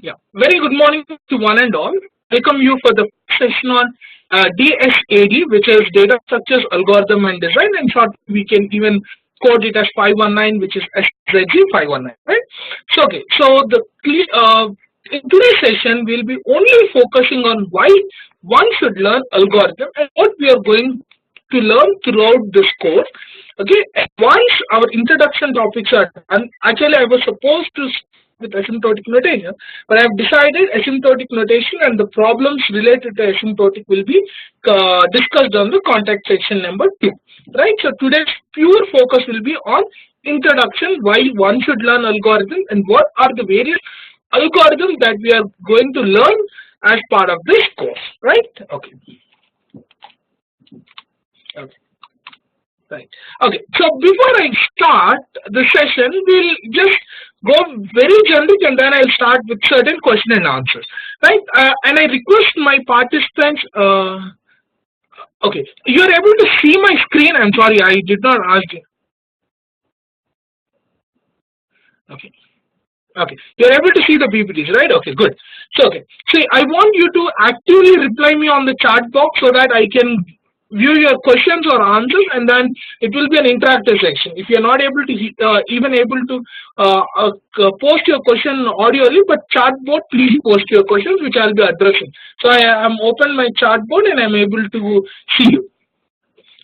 Yeah. Very good morning to one and all. Welcome you for the session on DSAD, which is Data Structures, Algorithm and Design. In short, we can even code it as 519, which is SZG519, right? So in today's session, we'll be only focusing on why one should learn algorithm and what we are going to learn throughout this course. Okay, and once our introduction topics are done, actually I was supposed to with asymptotic notation, but I have decided asymptotic notation and the problems related to asymptotic will be discussed on the contact section number 2. Right? So today's pure focus will be on introduction, why one should learn algorithm and what are the various algorithms that we are going to learn as part of this course. Right? Okay. Okay. Right. Okay. So before I start the session, we'll just go very generic and then I'll start with certain question and answers. Right. And I request my participants. Okay. You're able to see my screen. I'm sorry, I did not ask you. Okay. Okay. You're able to see the PPTs, right? Okay. Good. So okay. See, I want you to actively reply me on the chat box so that I can view your questions or answers, and then it will be an interactive section. If you're not able to even able to post your question audioly, but chat board, please post your questions, which I'll be addressing. So I am open my chat board and I'm able to see you.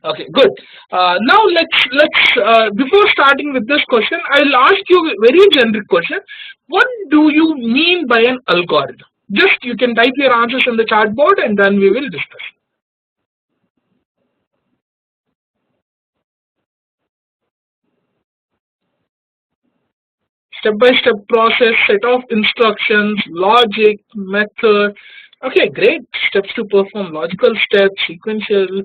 Okay, good. Now let's before starting with this question, I'll ask you a very generic question. What do you mean by an algorithm? Just you can type your answers in the chat board and then we will discuss. Step-by-step process, set of instructions, logic, method. Okay, great. Steps to perform logical steps, sequential.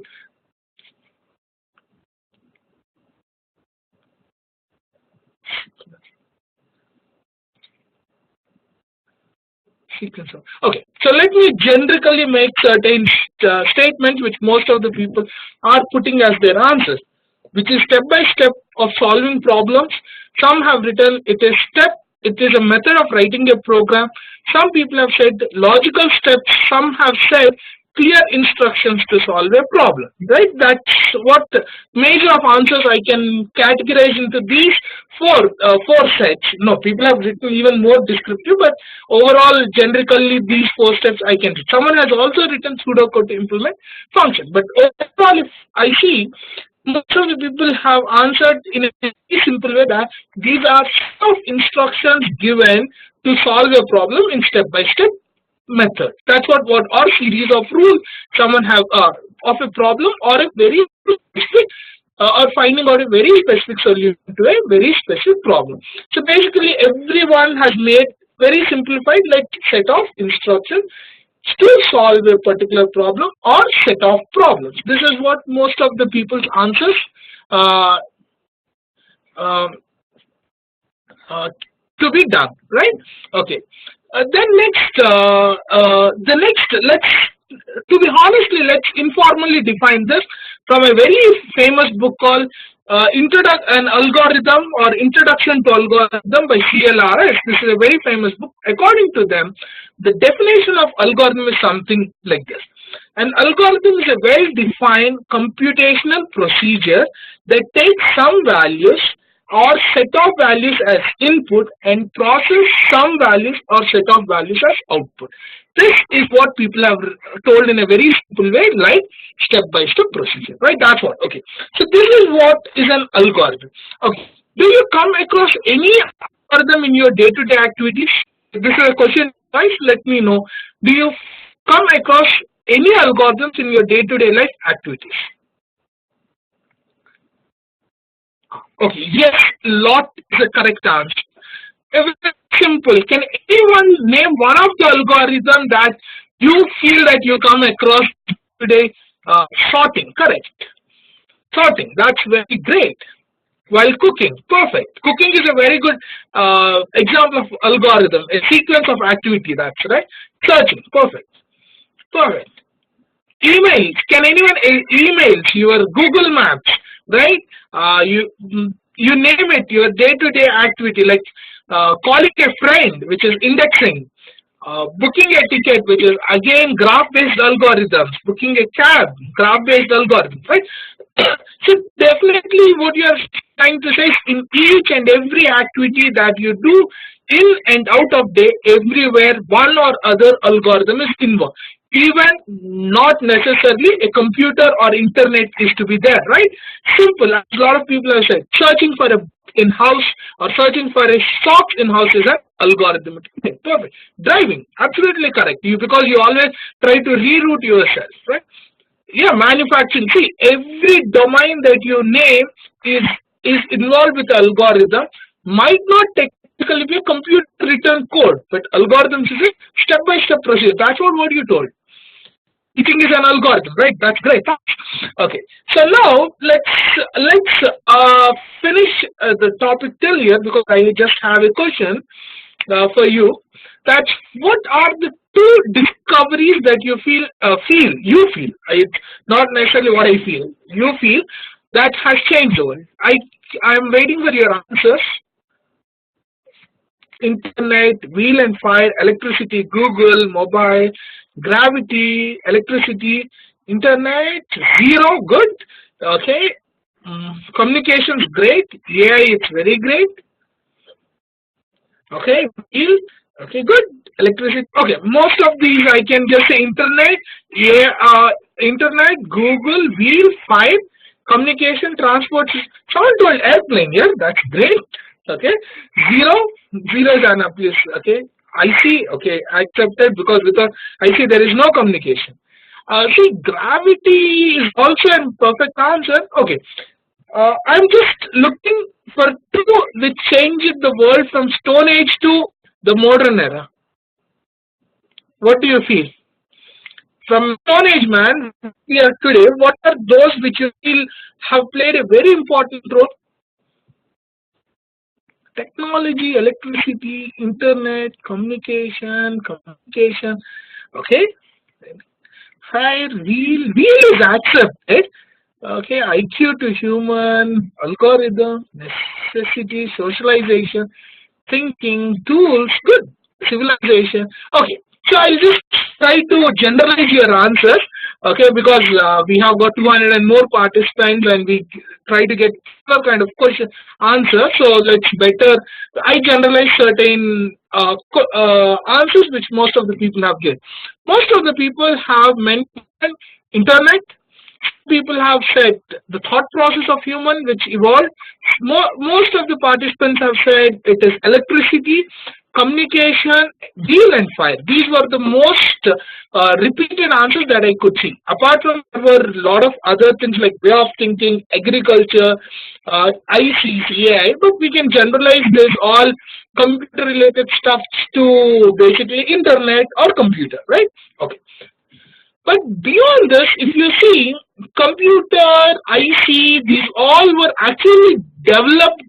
Sequence. Okay, so let me generically make certain statements which most of the people are putting as their answers, which is step by step of solving problems. Some have written it is step, it is a method of writing a program. Some people have said logical steps, some have said clear instructions to solve a problem, right? That's what major of answers I can categorize into these four sets. No, people have written even more descriptive, but overall, generically, these four steps I can read. Someone has also written pseudocode to implement function, but overall, if I see, most of the people have answered in a very simple way that these are set of instructions given to solve a problem in step-by-step method. That's what or series of rules someone have of a problem or a very specific or finding out a very specific solution to a very specific problem. So basically, everyone has made very simplified like set of instructions to solve a particular problem or set of problems. This is what most of the people's answers uh, uh, to be done, right? Okay. Then the next, let's, to be honestly, let's informally define this from a very famous book called an Algorithm or Introduction to Algorithm by CLRS. This is a very famous book. According to them, the definition of algorithm is something like this. An algorithm is a well-defined computational procedure that takes some values or set of values as input and process some values or set of values as output. This is what people have told in a very simple way, like step-by-step procedure, right? That's what. Okay. So this is what is an algorithm. Okay. Do you come across any algorithm in your day-to-day activities? If this is a question, guys, let me know. Do you come across any algorithms in your day-to-day life activities? Okay, yes, lot is the correct answer. Very simple. Can anyone name one of the algorithm that you feel that you come across today? Sorting, correct. Sorting, that's very great. While cooking, perfect. Cooking is a very good example of algorithm, a sequence of activity, that's right. Searching, perfect. Perfect. Emails, can anyone emails, your Google Maps, right? You name it, your day-to-day activity like calling a friend, which is indexing, booking a ticket, which is again graph-based algorithms, booking a cab, graph-based algorithms, right? So definitely what you are trying to say is in each and every activity that you do in and out of day, everywhere one or other algorithm is involved. Even not necessarily a computer or internet is to be there, right? Simple, as a lot of people have said, searching for a in-house or searching for a socks in-house is an algorithm. Okay, perfect. Driving, absolutely correct. You because you always try to reroute yourself, right? Yeah, manufacturing. See, every domain that you name is involved with algorithm. Might not technically be a computer written code, but algorithms is a step-by-step procedure. That's what you told. Teaching is an algorithm, right? That's great. Okay, so now let's finish the topic till here because I just have a question for you. That's what are the two discoveries that you feel. It's not necessarily what I feel. You feel that has changed the world. I'm waiting for your answers. Internet, wheel and fire, electricity, Google, mobile, gravity, electricity, internet, zero, good. Okay. Communications, great. AI, it's very great. Okay. Wheel, okay, good. Electricity, okay. Most of these I can just say internet, yeah, internet, Google, wheel, fire, communication, transport. Someone told airplane, yeah, that's great. Okay, zero is an please. Okay, I see. Okay, accepted because without I see there is no communication. See, gravity is also a perfect answer. Okay, I'm just looking for two which changed the world from Stone Age to the modern era. What do you feel? From Stone Age, man, here today, what are those which you feel have played a very important role? Technology, electricity, internet, communication. Okay, fire, wheel is accepted. Okay, IQ to human, algorithm, necessity, socialization, thinking, tools, good, civilization. Okay, so I'll just try to generalize your answers. Okay, because we have got 200 and more participants, and we try to get some kind of question answer. So let's better. I generalize certain answers which most of the people have given. Most of the people have mentioned internet. People have said the thought process of human which evolved. Most of the participants have said it is electricity, communication, wheel and fire. These were the most repeated answers that I could see. Apart from there were a lot of other things like way of thinking, agriculture, IC, AI, but we can generalize this all computer related stuff to basically internet or computer, right? Okay. But beyond this, if you see, computer, IC, these all were actually developed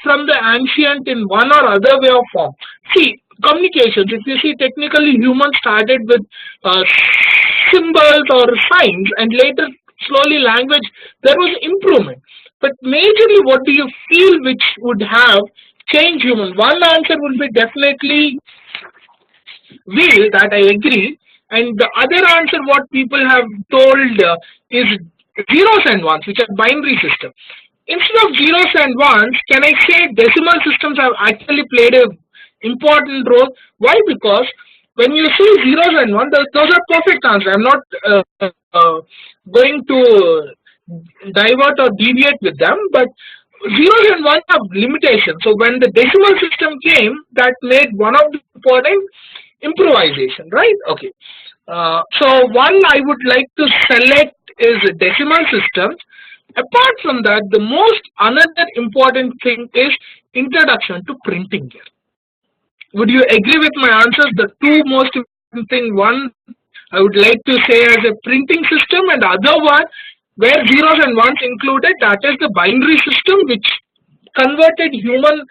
from the ancient in one or other way of form. See, communications, if you see, technically humans started with symbols or signs, and later, slowly, language, there was improvement. But majorly, what do you feel which would have changed human? One answer would be definitely wheel, that I agree. And the other answer, what people have told is zeros and ones, which are binary system. Instead of zeros and ones, can I say decimal systems have actually played a important role? Why? Because when you see zeros and ones, those are perfect answers. I'm not going to divert or deviate with them, but zeros and ones have limitations. So when the decimal system came, that made one of the important improvisation, right? Okay. So one I would like to select is a decimal system. Apart from that, the most another important thing is introduction to printing here. Would you agree with my answers? The two most important thing, one I would like to say as a printing system, and the other one where zeros and ones included, that is the binary system which converted human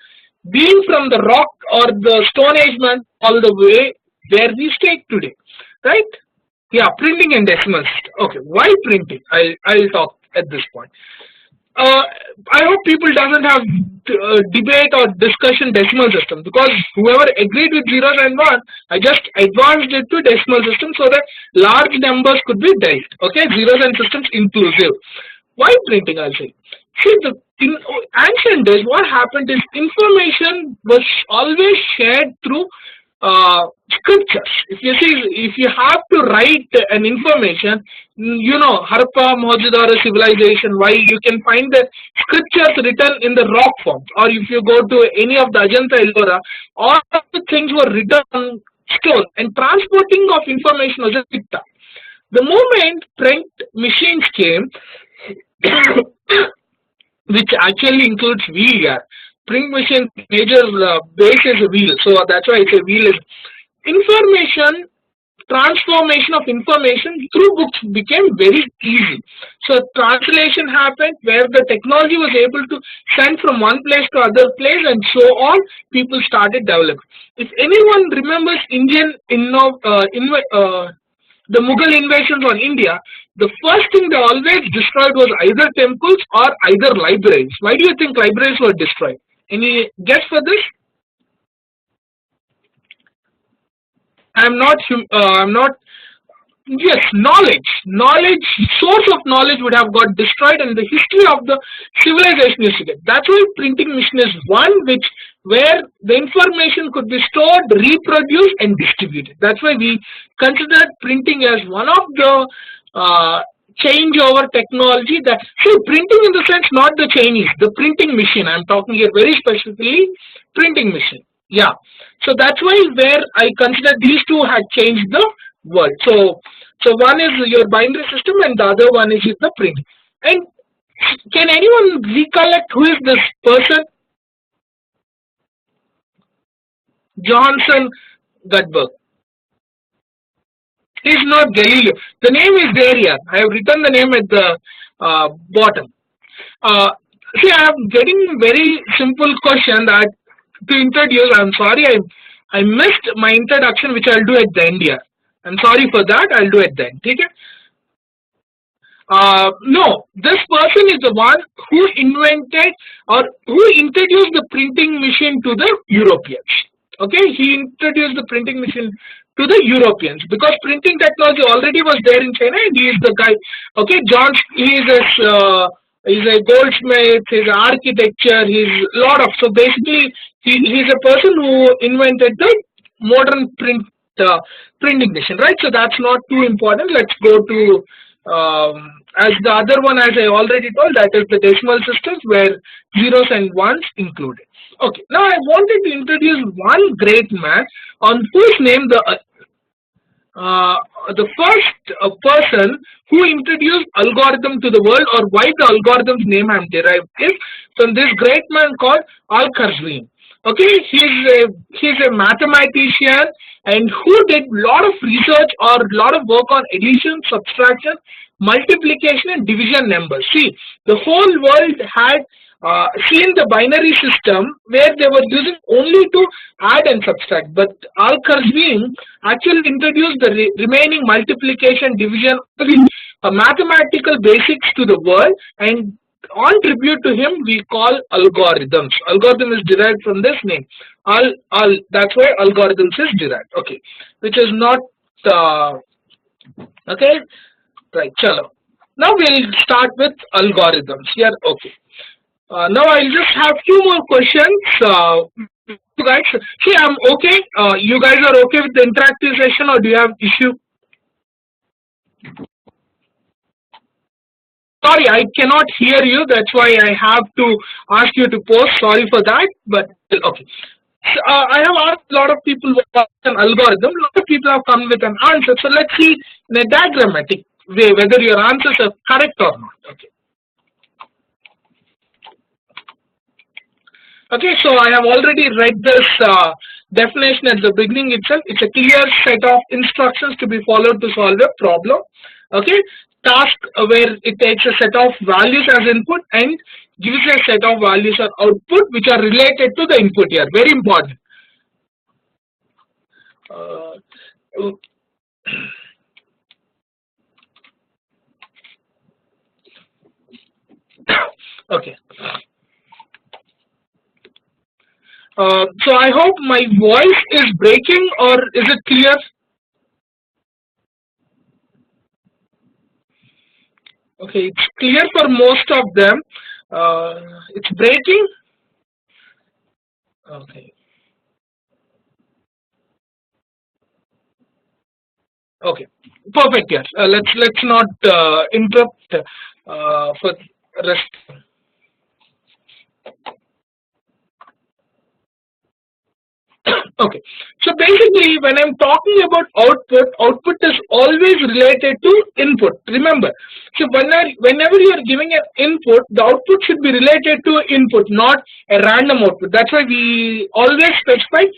being from the rock or the Stone Age man all the way where we stay today, right? Yeah, printing and decimal system. Okay, why printing? I'll talk at this point. uh, I hope people doesn't have debate or discussion decimal system, because whoever agreed with zeros and one, I just advanced it to decimal system so that large numbers could be dealt. Okay, zeros and systems inclusive. Why printing? I'll say. See, in ancient days, what happened is information was always shared through scriptures. If you see, if you have to write an information, Harappa Mohenjo-daro civilization, why you can find the scriptures written in the rock form, or if you go to any of the Ajanta Ellora, all of the things were written on stone, and transporting of information was a big task. The moment print machines came, which actually includes wheel here. Print machine major base is a wheel, so that's why it's a wheel is information. Transformation of information through books became very easy. So translation happened where the technology was able to send from one place to other place, and so on. People started developing. If anyone remembers the Mughal invasions on India, the first thing they always destroyed was either temples or either libraries. Why do you think libraries were destroyed? Any guess for this? I'm not. Yes, knowledge, source of knowledge would have got destroyed, and the history of the civilization is to get. That's why printing machine is one which where the information could be stored, reproduced, and distributed. That's why we consider printing as one of the changeover technology. That see, printing in the sense not the Chinese, the printing machine. I'm talking here very specifically printing machine. Yeah. So that's why where I consider these two had changed the world. So one is your binary system and the other one is the print. And can anyone recollect who is this person? Johansen Gutberg. He's not Galileo. The name is there here. I have written the name at the bottom. Uh, See, I am getting very simple question that to introduce. I'm sorry, I missed my introduction, which I'll do at the end here. I'm sorry for that. I'll do it then. Okay? No, this person is the one who invented or who introduced the printing machine to the Europeans. Okay, he introduced the printing machine to the Europeans because printing technology already was there in China, and he is the guy. Okay, John, he's a goldsmith, he's an architecture, he's a lot of. So basically, he's a person who invented the modern printing machine, right? So that's not too important. Let's go to as the other one, as I already told, that is the decimal systems where zeros and ones included. Okay, now I wanted to introduce one great man on whose name the first person who introduced algorithm to the world, or why the algorithm's name I am derived is from this great man called Al-Khwarizmi. Okay, he's a mathematician and who did lot of research or lot of work on addition, subtraction, multiplication, and division numbers. See, the whole world had seen the binary system where they were using only to add and subtract, but Al-Khwarizmi actually introduced the remaining multiplication, division, mathematical basics to the world, and on tribute to him we call algorithms. Algorithm is derived from this name. That's why algorithms is derived. Okay, which is not okay. Right, chalo. Now we'll start with algorithms here. Okay. Now I'll just have few more questions. You guys, see, I'm okay. You guys are okay with the interactive session, or do you have issue? Sorry, I cannot hear you. That's why I have to ask you to post. Sorry for that, but okay. So, I have asked a lot of people what an algorithm. A lot of people have come with an answer. So let's see in a diagrammatic way whether your answers are correct or not. Okay. Okay, so I have already read this definition at the beginning itself. It's a clear set of instructions to be followed to solve a problem. Okay, task where it takes a set of values as input and gives a set of values or output which are related to the input here. Very important. Uh, Okay. So I hope my voice is breaking, or is it clear? Okay, it's clear for most of them. It's breaking. Okay. Okay. Perfect. Yes. Let's not interrupt for rest. Okay. So basically, when I'm talking about output, output is always related to input. Remember, so whenever you are giving an input, the output should be related to input, not a random output. That's why we always specify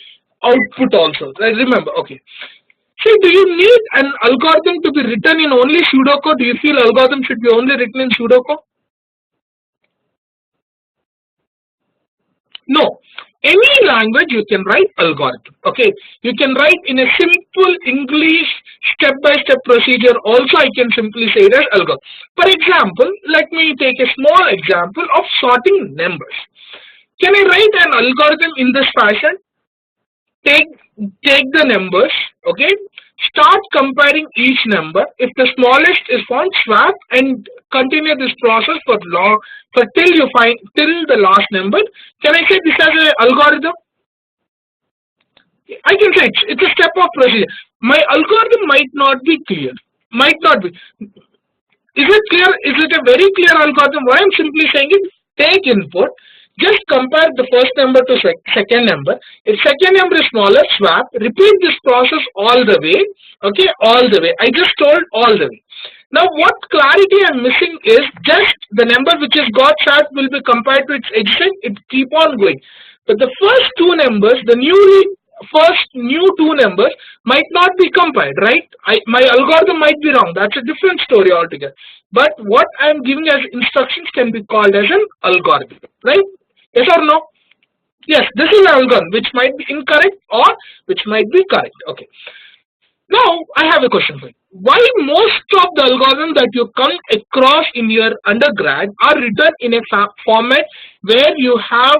output also. Right? Remember, okay. See, do you need an algorithm to be written in only pseudocode? Do you feel algorithm should be only written in pseudocode? No. Any language you can write algorithm. Okay. You can write in a simple English step-by-step procedure. Also, I can simply say that algorithm. For example, let me take a small example of sorting numbers. Can I write an algorithm in this fashion? take take the numbers, okay, start comparing each number. If the smallest is found, swap and continue this process for long, for till you find till the last number. Can I say this as an algorithm? I can say it's a step of procedure. My algorithm might not be clear, might not be. Is it clear? Is it a very clear algorithm? Why I'm simply saying it, take input, just compare the first number to second number. If second number is smaller, swap, repeat this process all the way, okay, all the way. I just told all the way. Now what clarity I'm missing is just the number which is got swapped will be compared to its adjacent, it keep on going. But the first two numbers, the first new two numbers might not be compiled, right? My algorithm might be wrong. That's a different story altogether. But what I'm giving as instructions can be called as an algorithm, right? Yes or no? Yes, this is an algorithm which might be incorrect or which might be correct. Okay. Now I have a question for you. Why most of the algorithms that you come across in your undergrad are written in a format where you have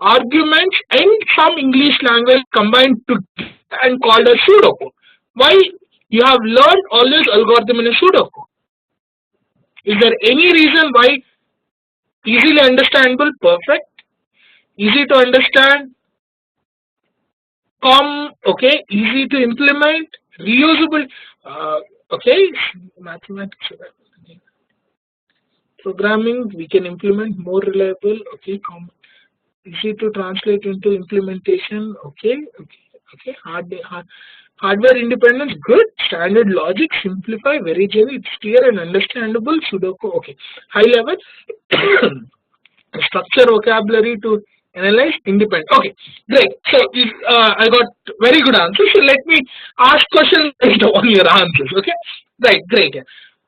arguments and some English language combined together and called a pseudocode? Why you have learned all this algorithm in a pseudocode? Is there any reason why? Easily understandable, perfect, easy to understand, okay, easy to implement, reusable, okay, mathematics, programming we can implement, more reliable, okay, easy to translate into implementation, okay, okay, hardware independence, good, standard logic, simplify, very general, it's clear and understandable, Sudoku, okay, high level, structure vocabulary to analyze, independent. Okay, great. So I got very good answers. So let me ask questions based on your answers. Okay, right, great.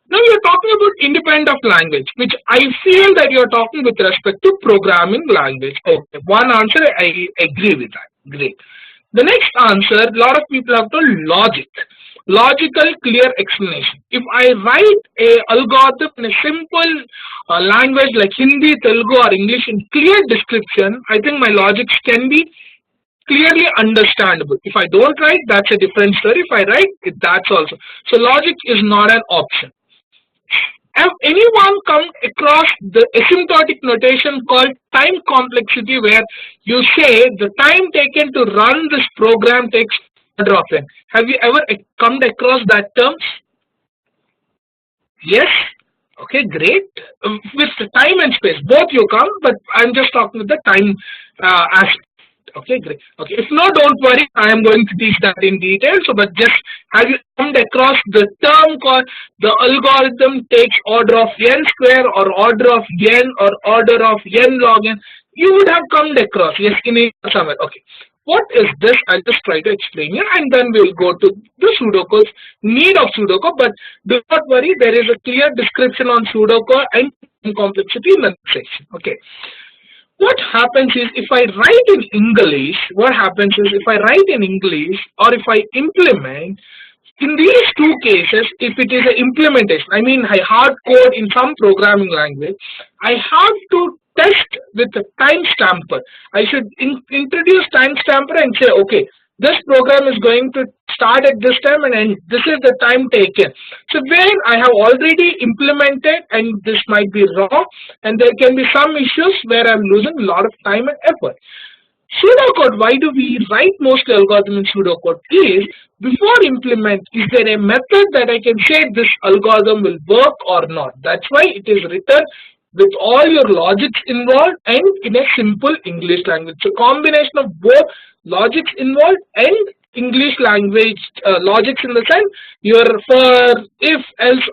Now you're talking about independent of language, which I feel that you're talking with respect to programming language. Okay, one answer I agree with that. Great. The next answer, a lot of people have told logic. Logical, clear explanation. If I write a algorithm in a simple language like Hindi, Telugu or English in clear description, I think my logics can be clearly understandable. If I don't write, that's a different story. If I write, that's also. So logic is not an option. Have anyone come across the asymptotic notation called time complexity, where you say the time taken to run this program takes order of n? Have you ever come across that term? Yes? Okay, great. With the time and space, both you come, but I'm just talking with the time aspect. Okay, great. Okay, if not, don't worry. I am going to teach that in detail. So, but just have you come across the term called the algorithm takes order of n square or order of n or order of n log n? You would have come across, yes, in it somewhere. Okay. What is this? I'll just try to explain you, and then we'll go to the pseudocode, need of pseudocode. But do not worry, there is a clear description on pseudocode and complexity in the next section. Okay. What happens is, if I write in English, what happens is, if I write in English or if I implement, in these two cases, if it is an implementation, I mean I hard code in some programming language, I have to test with a time stamper. I should introduce time stamper and say, okay, this program is going to start at this time and end. This is the time taken. So where I have already implemented and this might be wrong and there can be some issues where I'm losing a lot of time and effort. Pseudocode, why do we write most algorithm in pseudocode is, before implement, is there a method that I can say this algorithm will work or not? That's why it is written with all your logics involved and in a simple English language. So combination of both logics involved and English language logics in the sense your for if else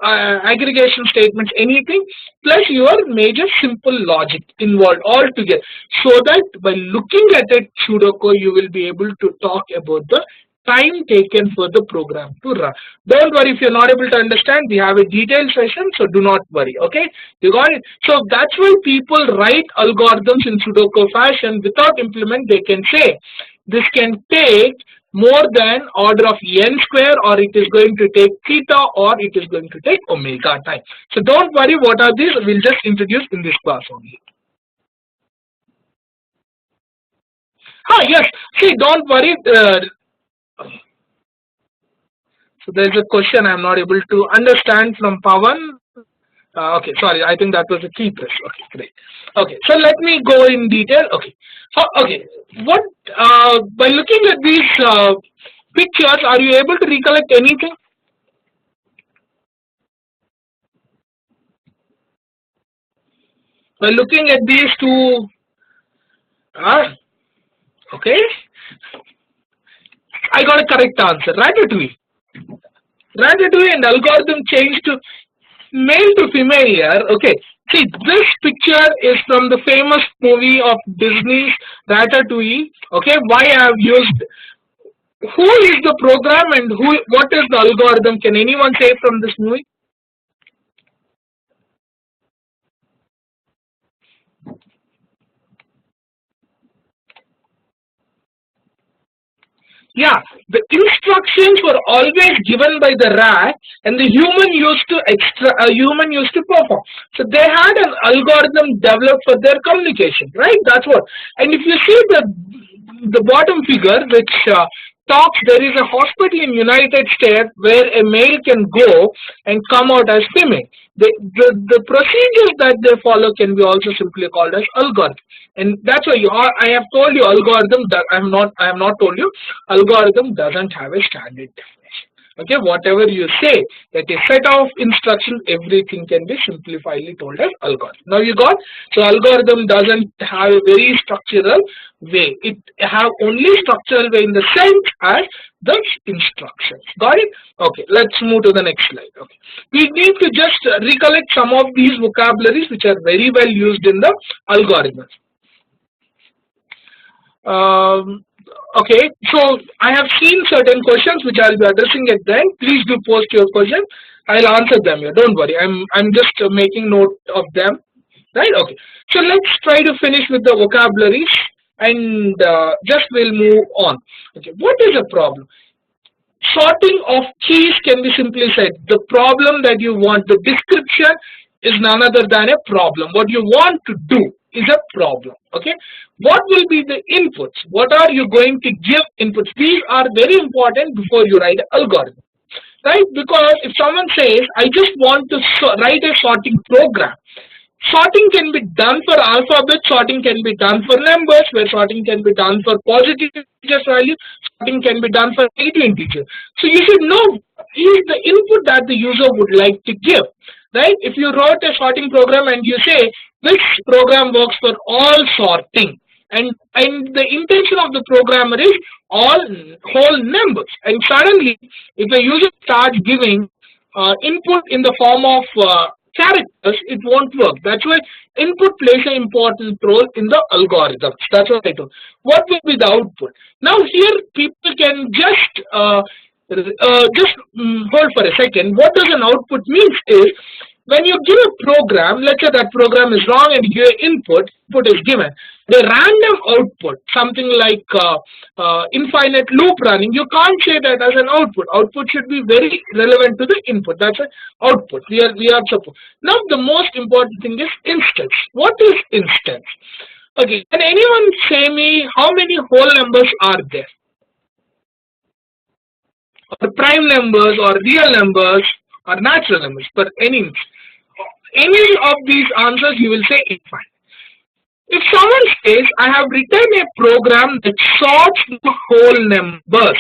aggregation statements anything plus your major simple logic involved all together, so that by looking at it pseudocode you will be able to talk about the time taken for the program to run. Don't worry if you're not able to understand, we have a detailed session, so do not worry. Okay, you got it? So that's why people write algorithms in pseudocode fashion. Without implement, they can say this can take more than order of n square, or it is going to take theta, or it is going to take omega time. So don't worry what are these, we'll just introduce in this class only. Yes, see, don't worry. So there's a question I'm not able to understand from Pawan. Okay, sorry, I think that was a key press. Okay, great. Okay, so let me go in detail. Okay, okay, what by looking at these pictures, are you able to recollect anything? By looking at these two, okay, I got a correct answer. Ratatouille. Ratatouille and algorithm changed to male to female here. Okay, see, this picture is from the famous movie of Disney's Ratatouille. Okay, why I have used, who is the program and what is the algorithm? Can anyone say from this movie? Yeah, the instructions were always given by the rat, and the human used to perform. So they had an algorithm developed for their communication, right? That's what. And if you see the bottom figure, which talks, there is a hospital in United States where a male can go and come out as female. The procedures that they follow can be also simply called as algorithm. And that's why I have told you algorithm that I have not told you algorithm doesn't have a standard definition. Okay, whatever you say that a set of instructions, everything can be simplifiedly told as algorithm. Now you got, so algorithm doesn't have a very structural way. It have only structural way in the sense as the instructions. Got it? Okay, let's move to the next slide. Okay, we need to just recollect some of these vocabularies which are very well used in the algorithms. Okay, so I have seen certain questions which I'll be addressing at the end. Please do post your question. I'll answer them here. Don't worry. I'm just making note of them. Right? Okay. So let's try to finish with the vocabularies and just we'll move on. Okay. What is a problem? Sorting of keys can be simply said. The problem that you want, the description is none other than a problem. What you want to do is a problem. Okay, what will be the inputs? What are you going to give inputs? These are very important before you write an algorithm, right? Because if someone says, I just want to write a sorting program, sorting can be done for alphabet, sorting can be done for numbers, where sorting can be done for positive integer value, sorting can be done for negative integer. So you should know is the input that the user would like to give, right? If you wrote a sorting program and you say this program works for all sorting, and the intention of the programmer is all whole numbers, and suddenly if the user starts giving input in the form of characters, it won't work. That's why input plays an important role in the algorithms. That's what I told. What will be the output? Now here people can just hold for a second. What does an output means is, when you give a program, let's say that program is wrong and your input is given. The random output, something like infinite loop running, you can't say that as an output. Output should be very relevant to the input. That's an output. We are supposed. Now the most important thing is instance. What is instance? Okay, can anyone say me how many whole numbers are there? Or prime numbers, or real numbers, or natural numbers? But any of these answers you will say infinite. If someone says, I have written a program that sorts the whole numbers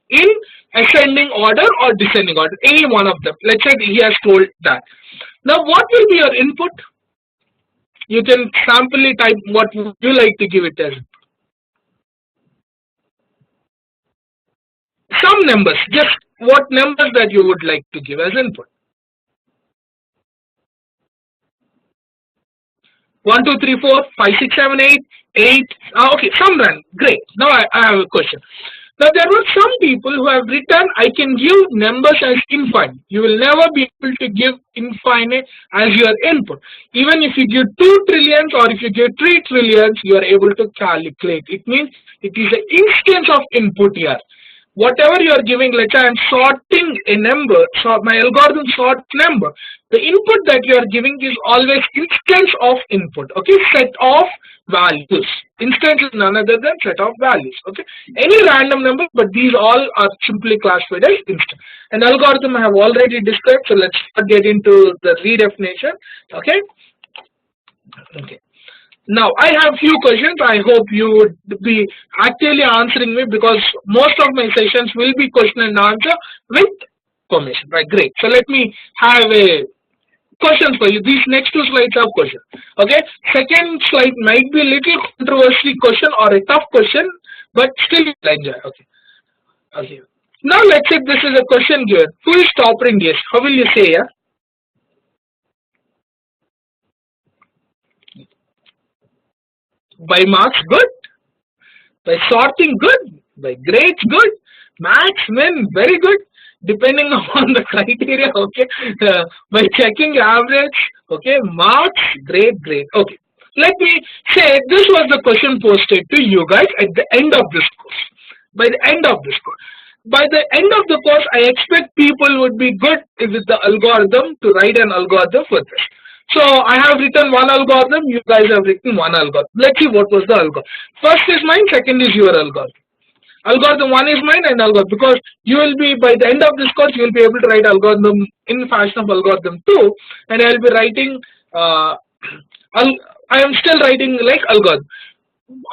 in ascending order or descending order, any one of them. Let's say he has told that. Now, what will be your input? You can samply type what would you like to give it as. Some numbers, just what numbers that you would like to give as input. 1, 2, 3, 4, 5, 6, 7, 8, 8. Okay, some run. Great. Now I have a question. Now there were some people who have written, I can give numbers as infinite. You will never be able to give infinite as your input. Even if you give 2 trillions or if you give 3 trillions, you are able to calculate. It means it is an instance of input here. Whatever you are giving, let's say I am sorting a number, so my algorithm sorts number. The input that you are giving is always instance of input, okay, set of values. Instance is none other than set of values, okay. Any random number, but these all are simply classified as instance. An algorithm I have already described, so let's get into the redefinition, okay. Okay. Now, I have few questions. I hope you would be actively answering me because most of my sessions will be question and answer with permission. Right, great. So let me have a question for you. These next 2 slides have question. Okay. Second slide might be a little controversial question or a tough question, but still enjoy. Okay. Okay. Now let's say this is a question given. Who is topper in DS? How will you say, yeah? By marks, good. By sorting, good. By grades, good. Max, min, very good. Depending on the criteria, okay. By checking average, okay. Marks, great, great. Okay. Let me say this was the question posted to you guys at the end of this course. By the end of this course. By the end of the course, I expect people would be good with the algorithm to write an algorithm for this. So I have written one algorithm, you guys have written one algorithm. Let's see what was the algorithm. First is mine, second is your algorithm. Algorithm 1 is mine and algorithm, because you will be, by the end of this course, you will be able to write algorithm in fashion of algorithm 2, and I will be writing, I am still writing like algorithm.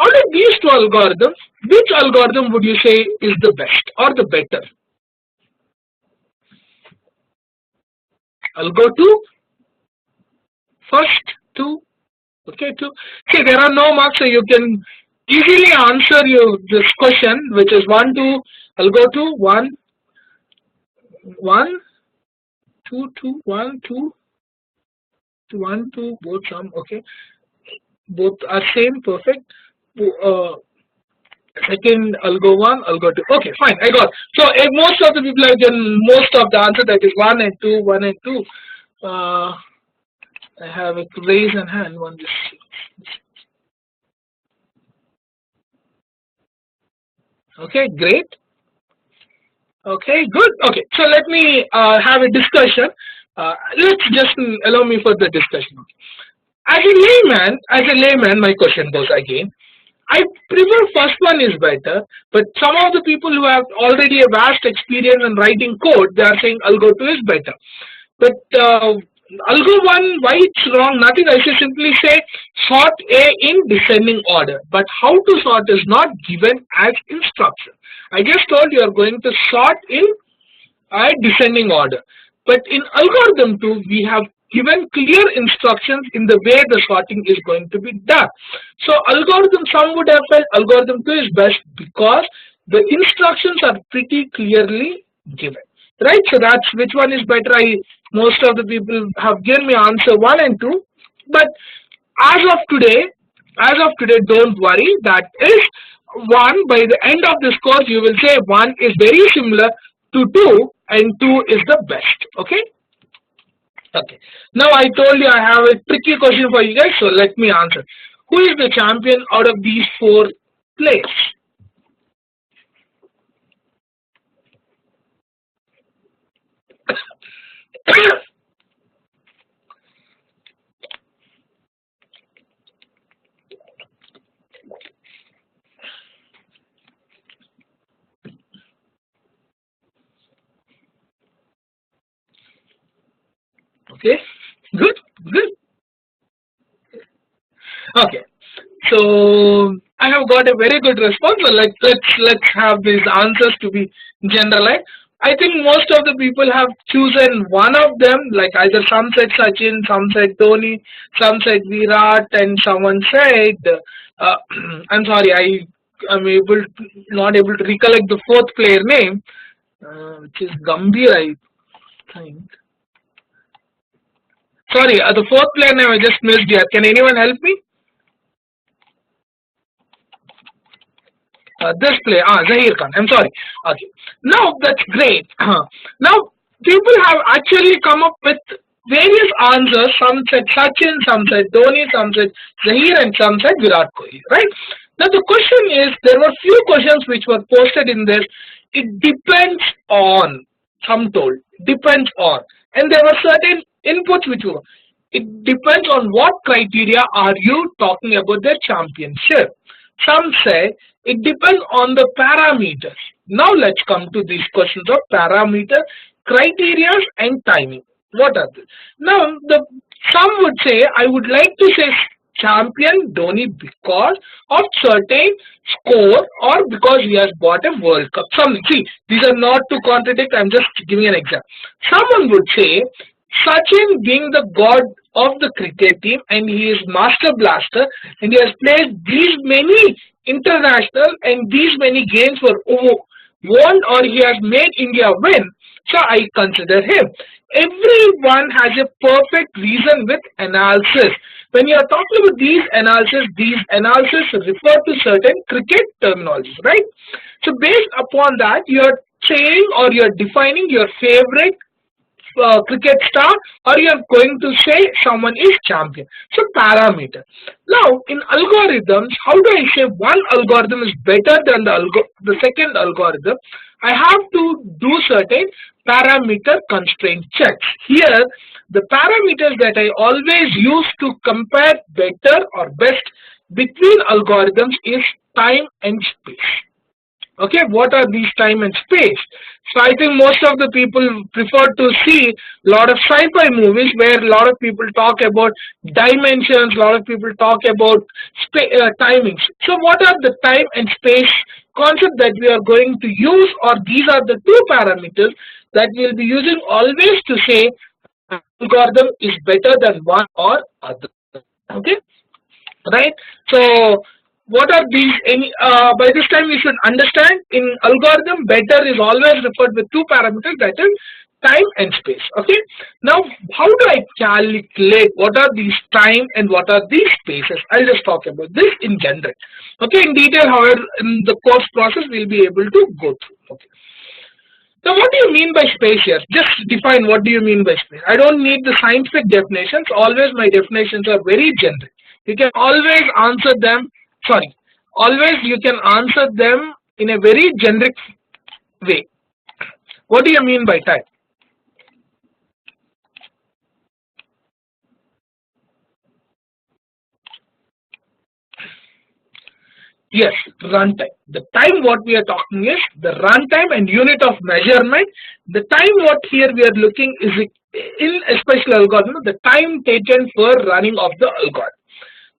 Out of these 2 algorithms, which algorithm would you say is the best or the better? Algo 2? First 2, okay, 2. See, there are no marks, so you can easily answer this question, which is 1, 2. I'll go to 1, 1, 2, 2, 1, 2, 1, 2, both some, okay. Both are same, perfect. Second, I'll go 1, I'll go 2. Okay, fine, I got. So most of the people have done most of the answer, that is 1 and 2, 1 and 2. I have a raise and hand one. Okay, great. Okay, good. Okay, so let me have a discussion. Let's just allow me for the discussion. As a layman, my question goes again. I prefer first one is better, but some of the people who have already a vast experience in writing code, they are saying Algo 2 is better. But Algo 1, why it's wrong? Nothing. I should simply say sort A in descending order. But how to sort is not given as instruction. I just told you are going to sort in a descending order. But in algorithm 2, we have given clear instructions in the way the sorting is going to be done. So algorithm, some would have felt algorithm 2 is best because the instructions are pretty clearly given. Right? So that's which one is better. Most of the people have given me answer 1 and 2. But as of today, don't worry. That is 1. By the end of this course, you will say 1 is very similar to 2 and 2 is the best. Okay? Okay. Now I told you I have a tricky question for you guys, so let me answer. Who is the champion out of these four players? Okay, good, good. Okay, so I have got a very good response. So let's have these answers to be generalized. I think most of the people have chosen one of them, like either some said Sachin, some said Dhoni, some said Virat, and someone said, uh, I'm sorry, am not able to recollect the fourth player name, which is Gambhir, I think. Sorry, the fourth player name I just missed here. Can anyone help me? This player, Zahir Khan. I'm sorry. Okay. Now that's great. Now people have actually come up with various answers. Some said Sachin, some said Dhoni, some said Zahir, and some said Virat Kohli. Right? Now the question is, there were few questions which were posted in this. It depends on. Some told depends on, and there were certain inputs which were. It depends on what criteria are you talking about their championship. Some say it depends on the parameters. Now let's come to these questions of parameter, criteria, and timing. What are they? Now some would say, I would like to say champion Dhoni because of certain score or because he has bought a World Cup. Something. See, these are not to contradict. I'm just giving an example. Someone would say Sachin being the god of the cricket team and he is master blaster and he has played these many international and these many games were won or he has made India win. So I consider him. Everyone has a perfect reason with analysis. When you are talking about these analysis refer to certain cricket terminologies, right? So based upon that, you are saying or you are defining your favorite cricket star, or you are going to say someone is champion. So parameter. Now in algorithms, how do I say one algorithm is better than the second algorithm? I have to do certain parameter constraint checks. Here the parameters that I always use to compare better or best between algorithms is time and space. Okay, what are these time and space? So I think most of the people prefer to see a lot of sci-fi movies where a lot of people talk about dimensions, a lot of people talk about timings. So what are the time and space concept that we are going to use, or these are the two parameters that we will be using always to say algorithm is better than one or other. Okay, right? So what are these? By this time you should understand in algorithm better is always referred with two parameters, that is time and space. Okay. Now how do I calculate what are these time and what are these spaces? I'll just talk about this in general. Okay, in detail, however, in the course process we'll be able to go through. Okay. Now what do you mean by space here? Just define what do you mean by space. I don't need the scientific definitions. Always my definitions are very generic. You can always answer them. Sorry, always you can answer them in a very generic way. What do you mean by time? Yes, runtime. The time what we are talking is the runtime and unit of measurement. The time what here we are looking is in a special algorithm, the time taken for running of the algorithm.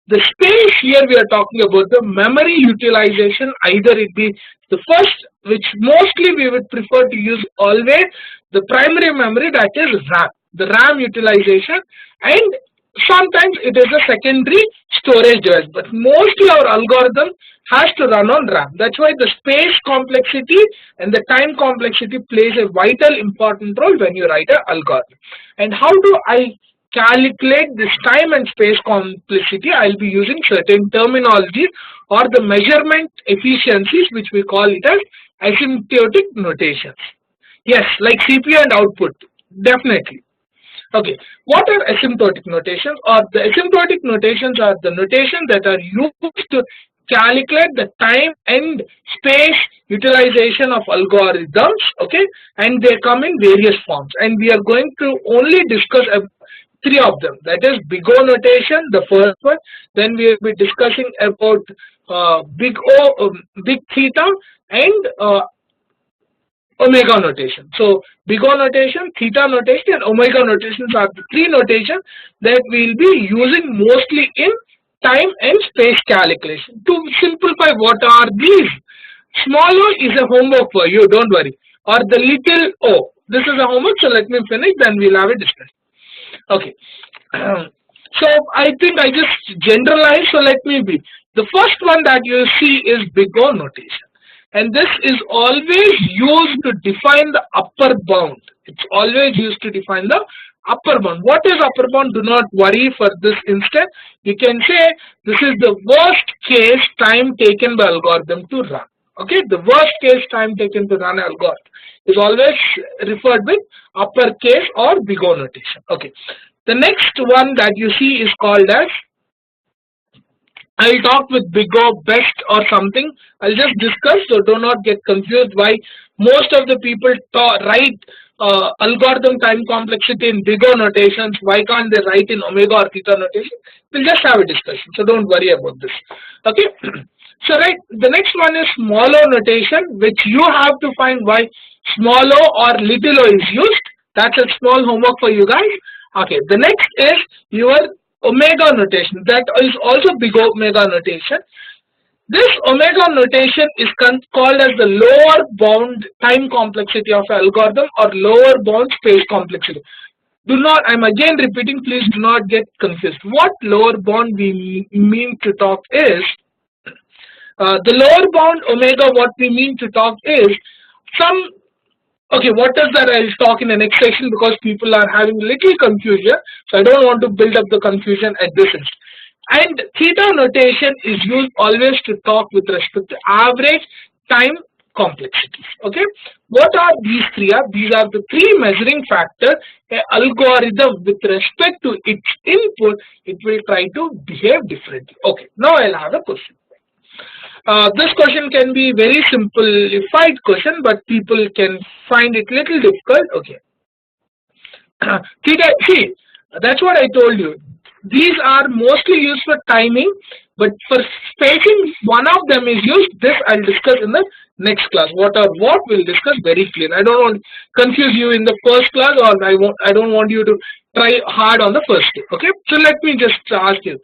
The space here we are talking about the memory utilization, either it be the first, which mostly we would prefer to use always the primary memory, that is RAM, the RAM utilization, and sometimes it is a secondary storage device, but mostly our algorithm has to run on RAM. That's why the space complexity and the time complexity plays a vital important role when you write an algorithm. And how do I calculate this time and space complexity? I'll be using certain terminologies or the measurement efficiencies, which we call it as asymptotic notations. Yes, like CPU and output, definitely. Okay, what are asymptotic notations? Or the asymptotic notations are the notations that are used to calculate the time and space utilization of algorithms. Okay, and they come in various forms, and we are going to only discuss three of them. That is big O notation, the first one. Then we will be discussing about big O, big theta, and omega notation. So big O notation, theta notation, and omega notations are the three notations that we will be using mostly in time and space calculation. To simplify, what are these? Small o is a homework for you, don't worry. Or the little o. This is a homework, so let me finish, then we'll have a discussion. Okay. So I think I just generalized, so let me be. The first one that you see is big O notation. And this is always used to define the upper bound. It's always used to define the upper bound. What is upper bound? Do not worry for this instance. You can say this is the worst case time taken by algorithm to run. Okay, the worst case time taken to run algorithm is always referred with uppercase or big O notation. Okay, the next one that you see is called as, I'll talk with big O best or something. I'll just discuss, so do not get confused why most of the people write algorithm time complexity in big O notations. Why can't they write in omega or theta notation? We'll just have a discussion, so don't worry about this. Okay. So right, the next one is small o notation, which you have to find why small o or little o is used. That's a small homework for you guys. Okay, the next is your omega notation. That is also big omega notation. This omega notation is called as the lower bound time complexity of algorithm or lower bound space complexity. Do not, I'm again repeating, please do not get confused. What lower bound we mean to talk is, the lower bound omega, what we mean to talk is some, okay, what is that? I'll talk in the next section because people are having little confusion. So I don't want to build up the confusion at this instant. And theta notation is used always to talk with respect to average time complexities. Okay, what are these three? These are the three measuring factors an algorithm with respect to its input it will try to behave differently. Okay, now I'll have a question. This question can be very simplified question, but people can find it little difficult. Okay. Theta, see, that's what I told you. These are mostly used for timing, but for spacing, one of them is used. This I'll discuss in the next class. What we'll discuss very clear. I don't want to confuse you in the first class, or I don't want you to try hard on the first day. Okay. So let me just ask you.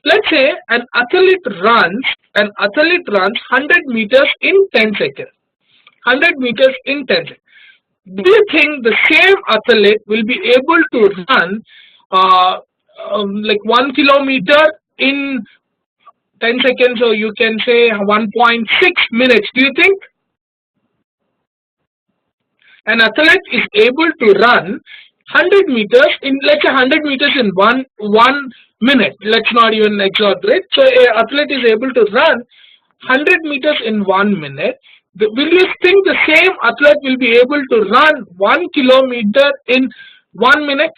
Let's say an athlete runs 100 meters in 10 seconds. 100 meters in 10 seconds. Do you think the same athlete will be able to run like 1 kilometer in 10 seconds, or you can say 1.6 minutes? Do you think an athlete is able to run 100 meters in, let's say 100 meters in one minute? Let's not even exaggerate. So an athlete is able to run 100 meters in 1 minute. Will you think the same athlete will be able to run 1 kilometer in 1 minute?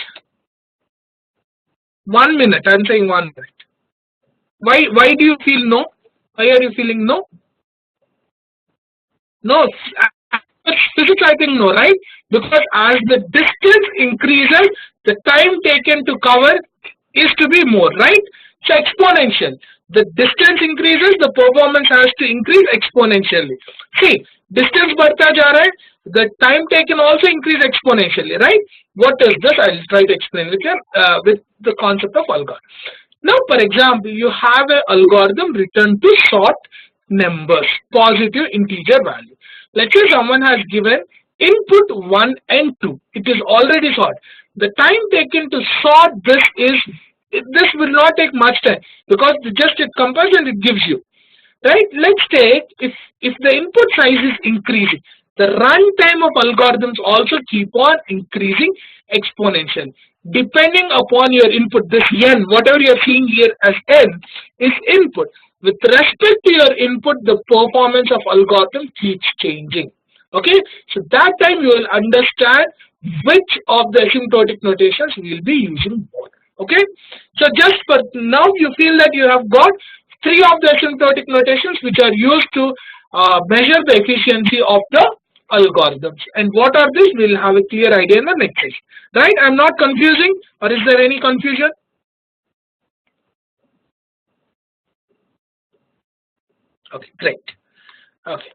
1 minute. I'm saying 1 minute. Why do you feel no? Why are you feeling no? No. Physics, I think no, right? Because as the distance increases, the time taken to cover is to be more, right? So exponential. The distance increases, the performance has to increase exponentially. See, distance बढ़ता जा रहा है, the time taken also increase exponentially, right? What is this? I'll try to explain with the concept of algorithm. Now, for example, you have an algorithm written to sort numbers, positive integer value. Let's say someone has given input 1 and 2. It is already sorted. The time taken to sort this will not take much time because just a comparison it gives you, right? Let's take if the input size is increasing, the runtime of algorithms also keep on increasing exponentially. Depending upon your input, this n, whatever you're seeing here as n, is input. With respect to your input, the performance of algorithm keeps changing. Okay, so that time you will understand which of the asymptotic notations we will be using more. Okay, so just for now you feel that you have got three of the asymptotic notations which are used to measure the efficiency of the algorithms. And what are these? We will have a clear idea in the next session. Right? I'm not confusing, or is there any confusion? Okay, great. Okay,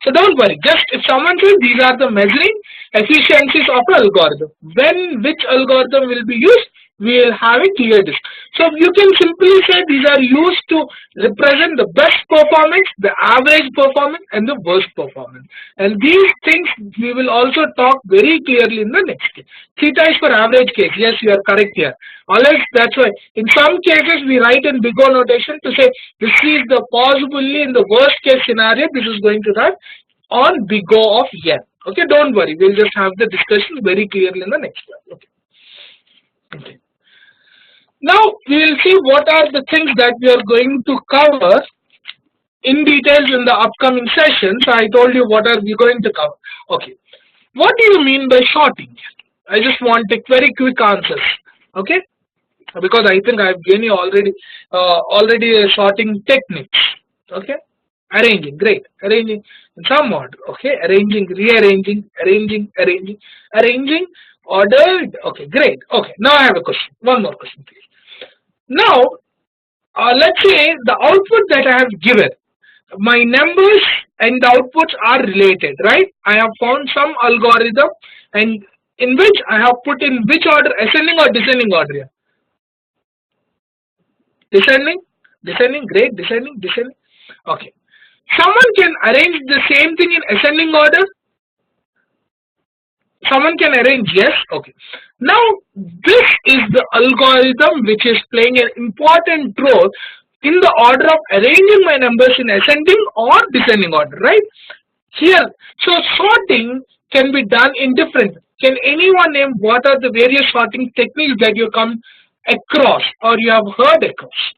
so don't worry. Just if someone says these are the measuring efficiencies of an algorithm, when which algorithm will be used, we will have a clear disc. So you can simply say these are used to represent the best performance, the average performance, and the worst performance. And these things we will also talk very clearly in the next case. Theta is for average case. Yes, you are correct here. Always, that's why in some cases we write in big O notation to say this is the possibly in the worst case scenario this is going to run on big O of n. Okay, don't worry. We'll just have the discussion very clearly in the next class. Okay. Okay. Now we will see what are the things that we are going to cover in details in the upcoming sessions. I told you what are we going to cover. Okay. What do you mean by sorting? I just want very quick answers. Okay. Because I think I've given you already sorting techniques. Okay. Arranging, great. Arranging in some order. Okay. Arranging, rearranging, arranging, ordered. Okay, great. Okay. Now I have a question. One more question, please. Now, let's say the output that I have given, my numbers and the outputs are related, right? I have found some algorithm and in which I have put in which order, ascending or descending order here? Descending, great, descending. Okay. Someone can arrange the same thing in ascending order? Someone can arrange, yes? Okay. Now, this is the algorithm which is playing an important role in the order of arranging my numbers in ascending or descending order, right? Here, so sorting can be done in different. Can anyone name what are the various sorting techniques that you come across or you have heard across?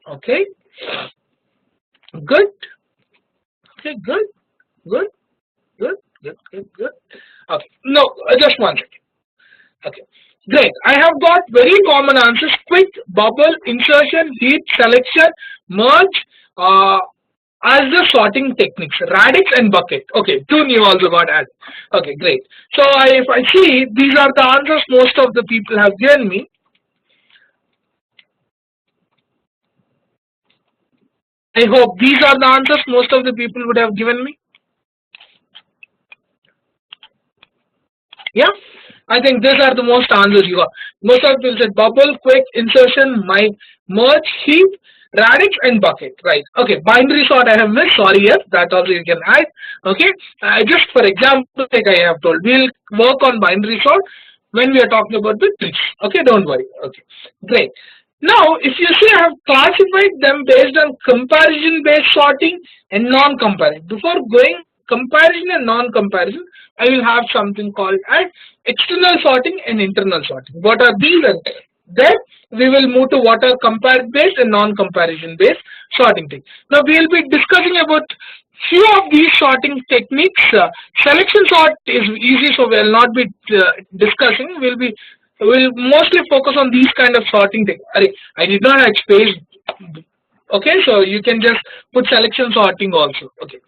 Okay. Good. Okay, good. Okay, no, just one second. Okay, great. I have got very common answers: quick, bubble, insertion, heap, selection, merge, as the sorting techniques, radix and bucket. Okay, two new also got added. Okay, great. So if I see these are the answers most of the people have given me. I hope these are the answers most of the people would have given me. Yeah, I think these are the most answers you got. Most of people said bubble, quick, insertion, my merge, heap, radix, and bucket. Right. Okay. Binary sort I have missed. Sorry, yes, that also you can add. Okay. Just for example, like I have told, we'll work on binary sort when we are talking about the trees. Okay. Don't worry. Okay. Great. Now, if you see, I have classified them based on comparison-based sorting and non-comparison. Before going comparison and non-comparison, I will have something called as external sorting and internal sorting. What are these? Then we will move to what are compare-based and non-comparison-based sorting techniques. Now, we will be discussing about few of these sorting techniques. Selection sort is easy, so we will not be discussing. We'll mostly focus on these kind of sorting techniques. I did not have space. Okay, so you can just put selection sorting also. Okay.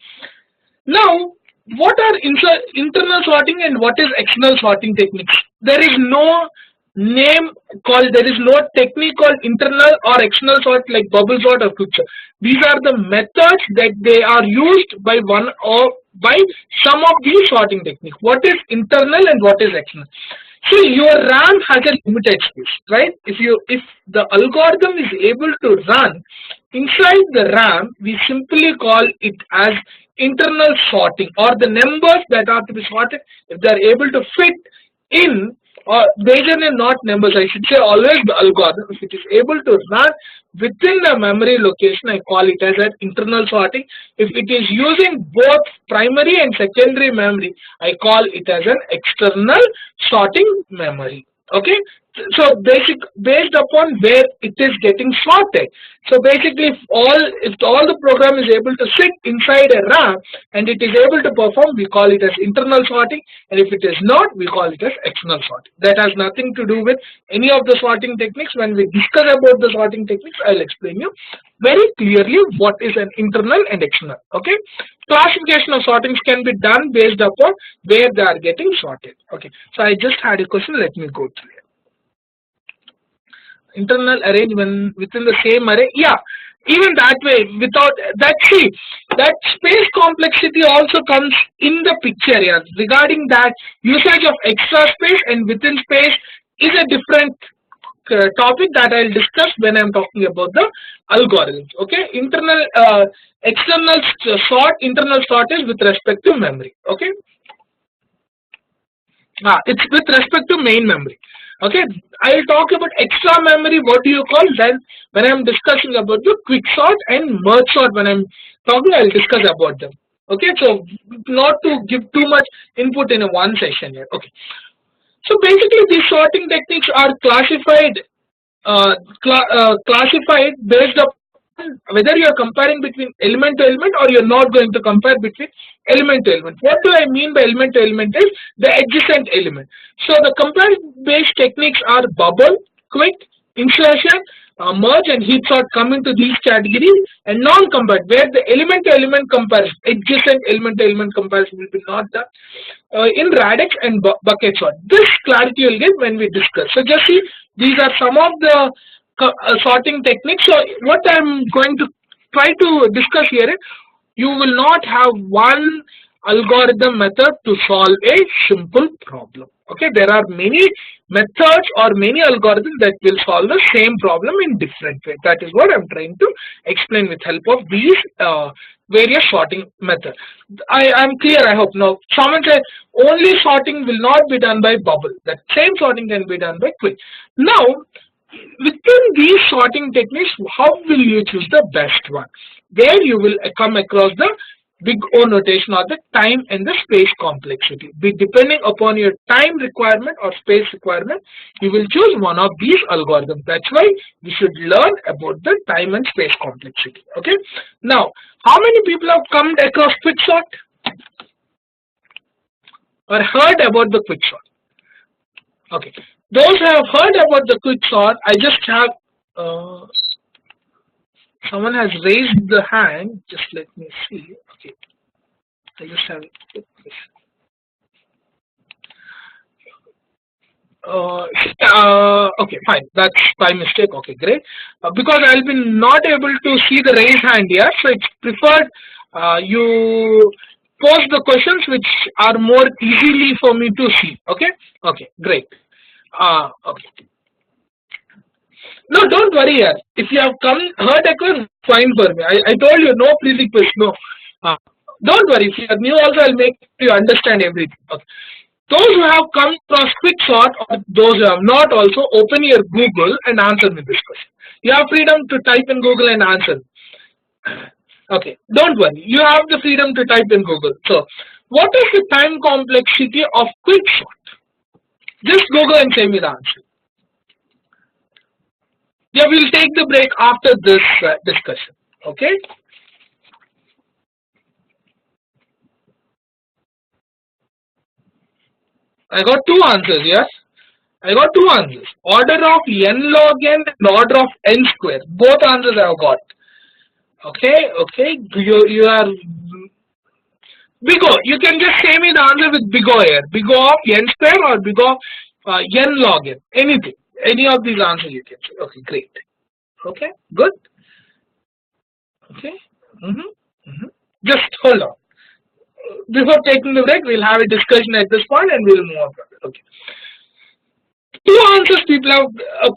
Now, what are internal sorting and what is external sorting techniques? There is no name called, there is no technique called internal or external sort like bubble sort or quick sort. These are the methods that they are used by one or by some of these sorting techniques. What is internal and what is external? See, your RAM has a limited space, right? If the algorithm is able to run inside the RAM, we simply call it as internal sorting, or the numbers that are to be sorted, if they are able to fit in, or majorly not numbers, I should say always the algorithm, if it is able to run within the memory location, I call it as an internal sorting. If it is using both primary and secondary memory, I call it as an external sorting memory. Okay, so based upon where it is getting sorted. So basically, if all the program is able to sit inside a RAM and it is able to perform, we call it as internal sorting, and if it is not, we call it as external sorting. That has nothing to do with any of the sorting techniques. When we discuss about the sorting techniques, I'll explain you very clearly what is an internal and external. Okay, classification of sortings can be done based upon where they are getting sorted. Okay, so I just had a question. Let me go through it. Internal arrangement within the same array, yeah, even that way, without that, see, that space complexity also comes in the picture here. Regarding that, usage of extra space and within space is a different topic that I'll discuss when I'm talking about the algorithms. Okay, external sort, internal sort is with respect to memory. Okay, it's with respect to main memory. Okay, I'll talk about extra memory. What do you call then when I'm discussing about the quick sort and merge sort? When I'm talking, I'll discuss about them. Okay, so not to give too much input in a one session here. Okay, so basically these sorting techniques are classified based upon whether you are comparing between element to element or you're not going to compare between element to element. What do I mean by element to element is the adjacent element. So the comparison based techniques are bubble, quick, insertion, merge and heap sort come into these categories, and non-compared where the element to element comparison, adjacent element to element comparison will be not done in radix and bucket sort. This clarity you'll get when we discuss. So just see, these are some of the sorting techniques. So what I'm going to try to discuss here is you will not have one algorithm method to solve a simple problem. Okay, there are many methods or many algorithms that will solve the same problem in different ways. That is what I'm trying to explain with help of these various sorting methods. I'm clear, I hope. Now someone said only sorting will not be done by bubble. That same sorting can be done by quick. Now within these sorting techniques, how will you choose the best one? There you will come across the big O notation or the time and the space complexity. Depending upon your time requirement or space requirement, you will choose one of these algorithms. That's why we should learn about the time and space complexity. Okay. Now, how many people have come across quick sort or heard about the quick sort? Okay. Those who have heard about the quick sort, I just have someone has raised the hand. Just let me see. Okay, I just have okay, fine. That's by mistake. Okay, great. Because I'll be not able to see the raised hand here, so it's preferred you post the questions which are more easily for me to see. Okay. Okay, great. Okay. No, don't worry here. If you have heard a question, fine for me. I told you no prerequisites, no. Don't worry. If you are new also, I'll make you understand everything. Okay. Those who have come across quick sort or those who have not also, open your Google and answer me this question. You have freedom to type in Google and answer. Okay, don't worry. You have the freedom to type in Google. So, what is the time complexity of quick sort? Just Google and say me the answer. Yeah, we'll take the break after this discussion. Okay. I got two answers. Yes, I got two answers. Order of n log n and order of n square. Both answers I have got. Okay. Okay. You are big O. You can just say me the answer with big O here. Big O of n square or big O of n log n. Anything. Any of these answers you can say. Okay, great. Okay, good. Okay. Just hold on. Before taking the break, we'll have a discussion at this point and we'll move on from it. Okay. Two answers people have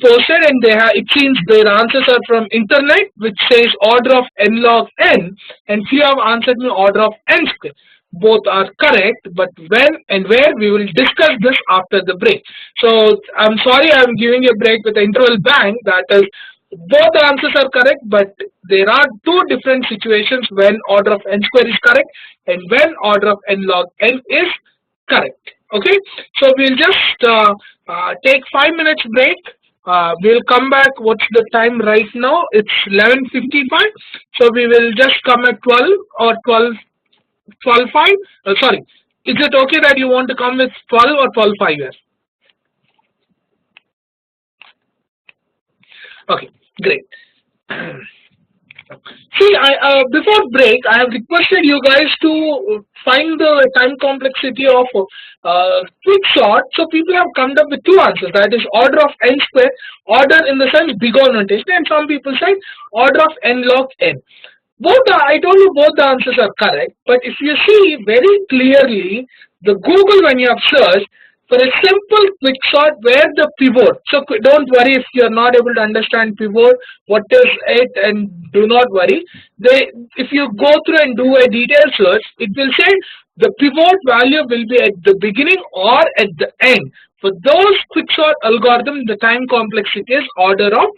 posted, and it seems their answers are from internet, which says order of n log n, and few have answered me order of n square. Both are correct, but when and where we will discuss this after the break. So I'm sorry I'm giving a break with the interval bang. That is, both the answers are correct, but there are two different situations when order of n square is correct and when order of n log n is correct. Okay, so we'll just take 5 minutes break. We'll come back. What's the time right now? It's 11:55. So we will just come at 12 or 12:5. Sorry, is it okay that you want to come with 12 or 12:05 here? Okay, great. See, before break, I have requested you guys to find the time complexity of quick sort. So people have come up with two answers. That is order of n square, order in the sense big O notation, and some people say order of n log n. I told you both the answers are correct. But if you see very clearly, the Google when you have searched for a simple quick sort where the pivot. So don't worry if you are not able to understand pivot, what is it, and do not worry. If you go through and do a detailed search, it will say the pivot value will be at the beginning or at the end. For those quick sort algorithm, the time complexity is order of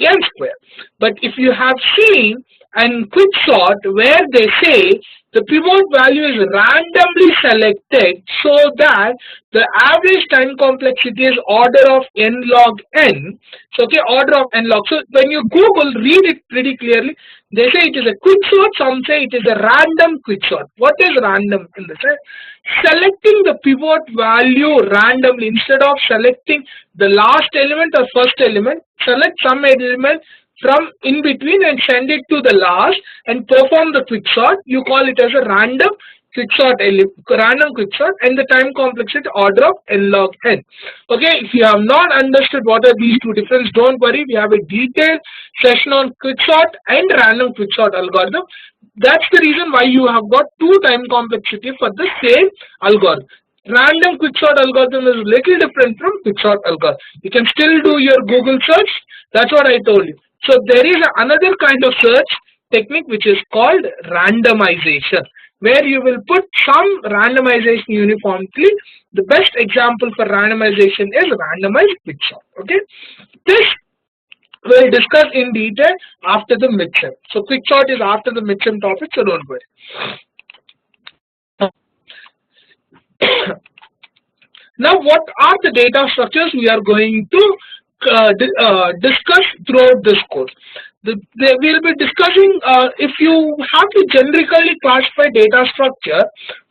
n square. But if you have seen and quick sort where they say the pivot value is randomly selected so that the average time complexity is order of n log n. So okay, order of n log. So when you Google, read it pretty clearly. They say it is a quick sort, some say it is a random quick sort. What is random in the sense? Selecting the pivot value randomly instead of selecting the last element or first element, select some element from in between and send it to the last and perform the quick sort. You call it as a random quick sort, and the time complexity order of n log n. Okay, if you have not understood what are these two differences, don't worry, we have a detailed session on quick sort and random quick sort algorithm. That's the reason why you have got two time complexity for the same algorithm. Random quicksort algorithm is little different from quicksort algorithm. You can still do your Google search. That's what I told you. So there is another kind of search technique which is called randomization, where you will put some randomization uniformly. The best example for randomization is randomized quicksort. Okay, this we'll discuss in detail after the midterm. So quicksort is after the midterm topic, so don't worry. Now, what are the data structures we are going to discuss throughout this course? We will be discussing if you have to generically classify data structure.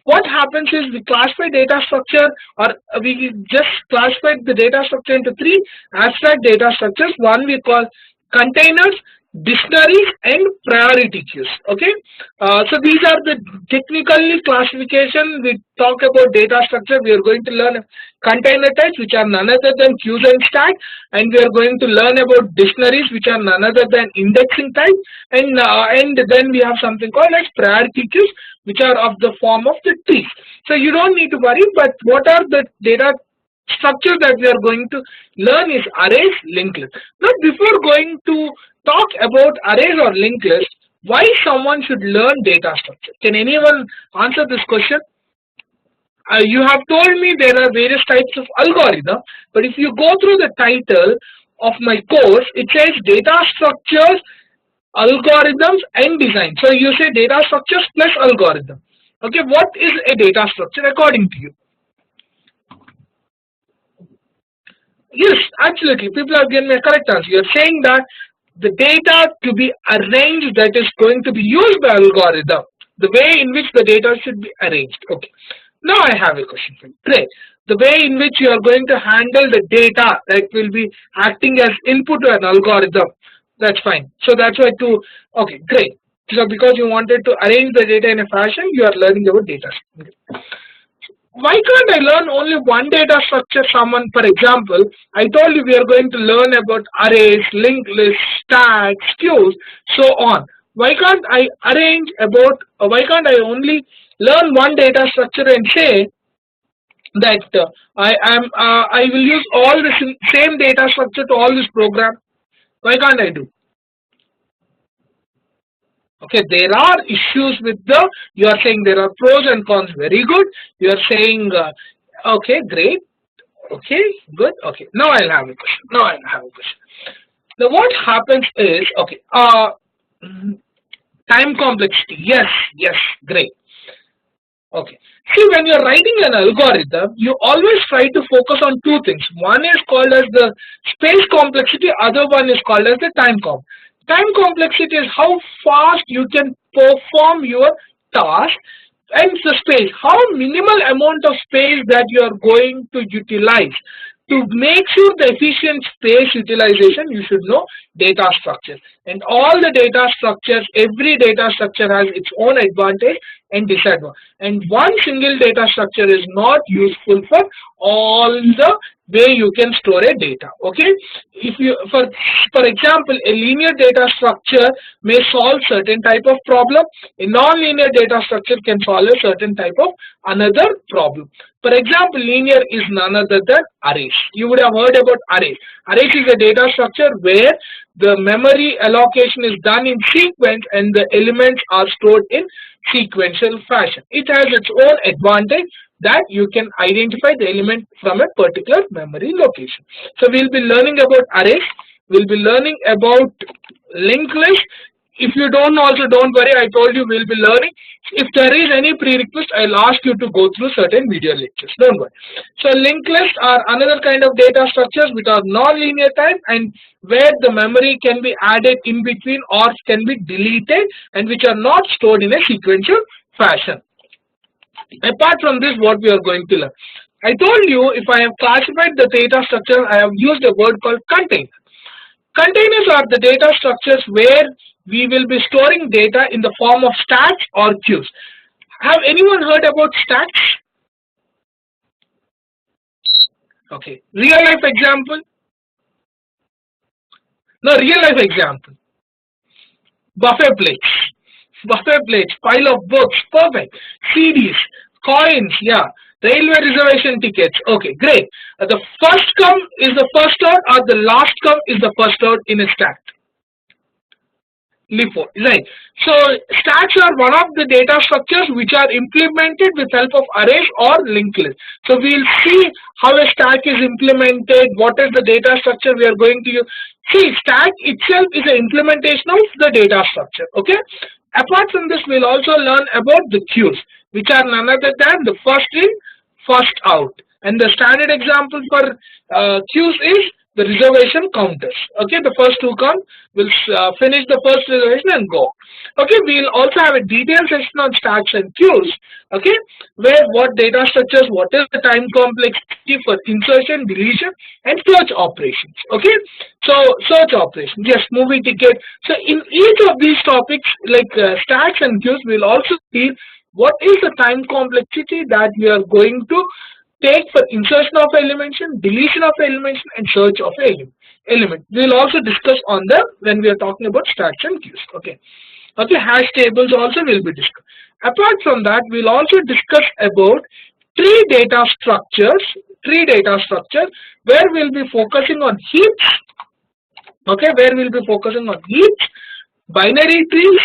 What happens is we classify data structure, or we just classify the data structure into three abstract data structures. One we call containers, dictionaries, and priority queues. Okay, so these are the technically classification. We talk about data structure. We are going to learn container types, which are none other than queues and stack, and we are going to learn about dictionaries, which are none other than indexing type, and then we have something called as priority queues, which are of the form of the trees. So you don't need to worry. But what are the data structure that we are going to learn is arrays, linked list. Now, before going to talk about arrays or linked list, why someone should learn data structure? Can anyone answer this question? You have told me there are various types of algorithm, but if you go through the title of my course, it says data structures, algorithms, and design. So you say data structures plus algorithm. Okay, what is a data structure according to you? Yes, absolutely. People have given me a correct answer. You're saying that the data to be arranged that is going to be used by algorithm, the way in which the data should be arranged. Okay. Now I have a question for you. Great. The way in which you are going to handle the data that will be acting as input to an algorithm. That's fine. So that's why okay, great. So because you wanted to arrange the data in a fashion, you are learning about data. Okay. Why can't I learn only one data structure? For example, I told you we are going to learn about arrays, linked lists, stacks, queues, so on. Why can't I why can't I only learn one data structure and say that I will use all the same data structure to all this program? Why can't I do? Okay, there are issues with you are saying there are pros and cons, very good. You are saying, okay, great, okay, good, okay. Now I'll have a question. Now what happens is, okay, time complexity, yes, great. Okay. See, when you're writing an algorithm, you always try to focus on two things. One is called as the space complexity, other one is called as the time comp. Time complexity is how fast you can perform your task, and the space, how minimal amount of space that you are going to utilize. To make sure the efficient space utilization, you should know data structures. And all the data structures, every data structure has its own advantage and disadvantage. And one single data structure is not useful for all the way you can store a data. Okay, if you for example, a linear data structure may solve certain type of problem. A non-linear data structure can solve a certain type of another problem. For example, linear is none other than arrays. You would have heard about arrays. Arrays is a data structure where the memory allocation is done in sequence and the elements are stored in sequential fashion. It has its own advantage that you can identify the element from a particular memory location. So we'll be learning about arrays. We'll be learning about linked list. If you don't know also, don't worry, I told you we'll be learning. If there is any prerequisite, I'll ask you to go through certain video lectures. Don't worry. So linked lists are another kind of data structures which are non-linear type and where the memory can be added in between or can be deleted and which are not stored in a sequential fashion. Apart from this, what we are going to learn? I told you if I have classified the data structure, I have used a word called container. Containers are the data structures where we will be storing data in the form of stacks or queues. Have anyone heard about stacks? Okay. Real life example? No, real life example. Buffet plates. Buffet plates, pile of books, perfect. CDs, coins, yeah. Railway reservation tickets. Okay, great. The first come is the first out or the last come is the first out in a stack. LIFO, right. So stacks are one of the data structures which are implemented with help of arrays or linked lists. So we'll see how a stack is implemented, what is the data structure we are going to use. See, stack itself is an implementation of the data structure. Okay. Apart from this, we'll also learn about the queues, which are none other than the first in, first out. And the standard example for queues is the reservation counters. Okay, the first two come, will finish the first reservation and go. Okay, we'll also have a detailed session on stacks and queues. Okay, where what data structures, what is the time complexity for insertion, deletion, and search operations. Okay, so search operation, yes, movie ticket. So in each of these topics, like stacks and queues, we'll also see what is the time complexity that we are going to take for insertion of elements, deletion of elements, and search of element. We will also discuss on them when we are talking about stacks and queues. Okay. Okay, hash tables also will be discussed. Apart from that, we'll also discuss about tree data structures, where we'll be focusing on heaps. Okay, where we'll be focusing on heaps, binary trees,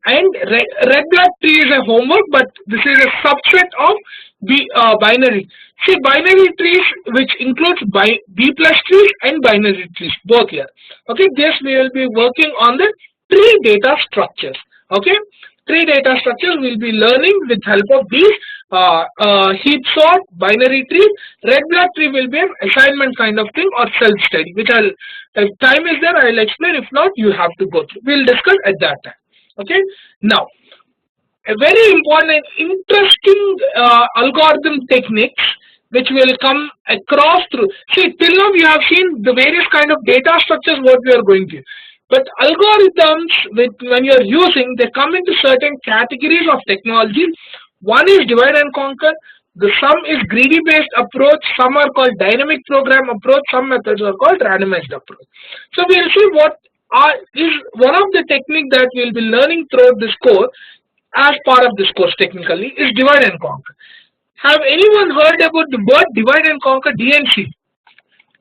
and red black tree is a homework, but this is a subset of binary. See, binary trees, which includes B plus trees and binary trees, both here. Okay, this we will be working on the tree data structures. Okay, tree data structures we will be learning with help of these heap sort, binary tree. Red black tree will be an assignment kind of thing or self study, which I'll, if time is there, I'll explain. If not, you have to go through. We'll discuss at that time. Okay, now a very important and interesting algorithm techniques which will come across through. See, till now we have seen the various kind of data structures what we are going to. But algorithms, when you are using, they come into certain categories of technology. One is divide and conquer. Some is greedy based approach. Some are called dynamic program approach. Some methods are called randomized approach. So we will see what is one of the technique that we will be learning throughout this course as part of this course technically is divide and conquer. Have anyone heard about the word divide and conquer, DNC?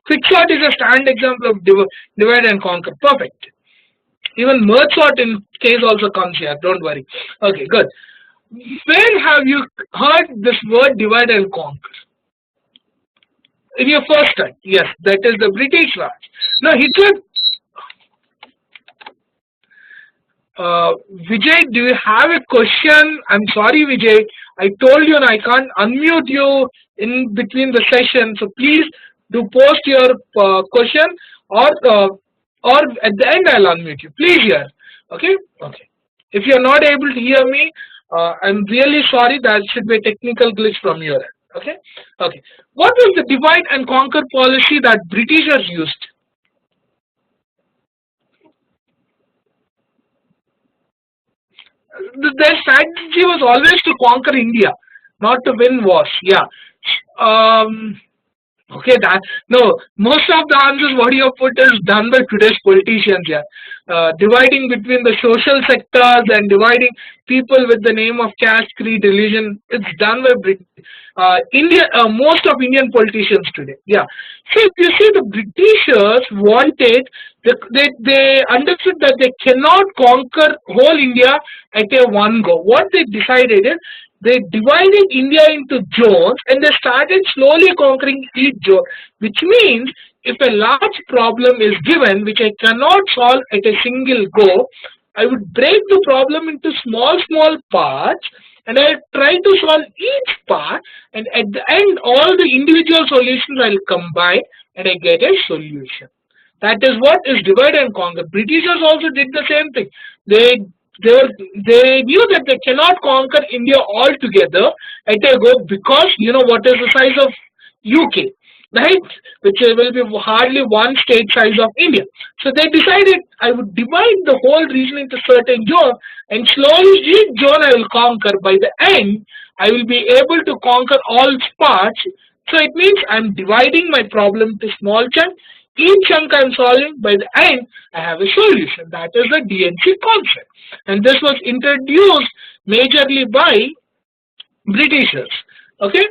Quicksort is a standard example of divide and conquer. Perfect. Even merge sort in case also comes here. Don't worry. Okay, good. Where have you heard this word divide and conquer? In your first time. Yes, that is the British Raj. Now Hitler. Vijay, do you have a question? I'm sorry, Vijay. I told you and I can't unmute you in between the session. So please do post your question, or at the end I'll unmute you. Please hear. Okay. Okay. If you're not able to hear me, I'm really sorry. That should be a technical glitch from your end. Okay. Okay. What was the divide and conquer policy that Britishers used? Their strategy was always to conquer India, not to win wars. Yeah. Um, Okay, that no. Most of the answers what you have put is done by today's politicians. Yeah, dividing between the social sectors and dividing people with the name of caste, creed, religion. It's done by India. Most of Indian politicians today. Yeah. So if you see, the Britishers wanted. They understood that they cannot conquer whole India at a one go. What they decided is they divided India into zones and they started slowly conquering each zone, which means if a large problem is given which I cannot solve at a single go, I would break the problem into small parts and I try to solve each part, and at the end all the individual solutions I'll combine and I get a solution. That is what is divide and conquer. Britishers also did the same thing. They they were, they knew that they cannot conquer India altogether at a go, because you know what is the size of UK, right? Which will be hardly one state size of India. So they decided I would divide the whole region into certain zones, and slowly each zone I will conquer. By the end, I will be able to conquer all its parts. So it means I'm dividing my problem to small chunks. Each chunk I'm solving, by the end, I have a solution. That is the DNC concept. And this was introduced majorly by Britishers. Okay?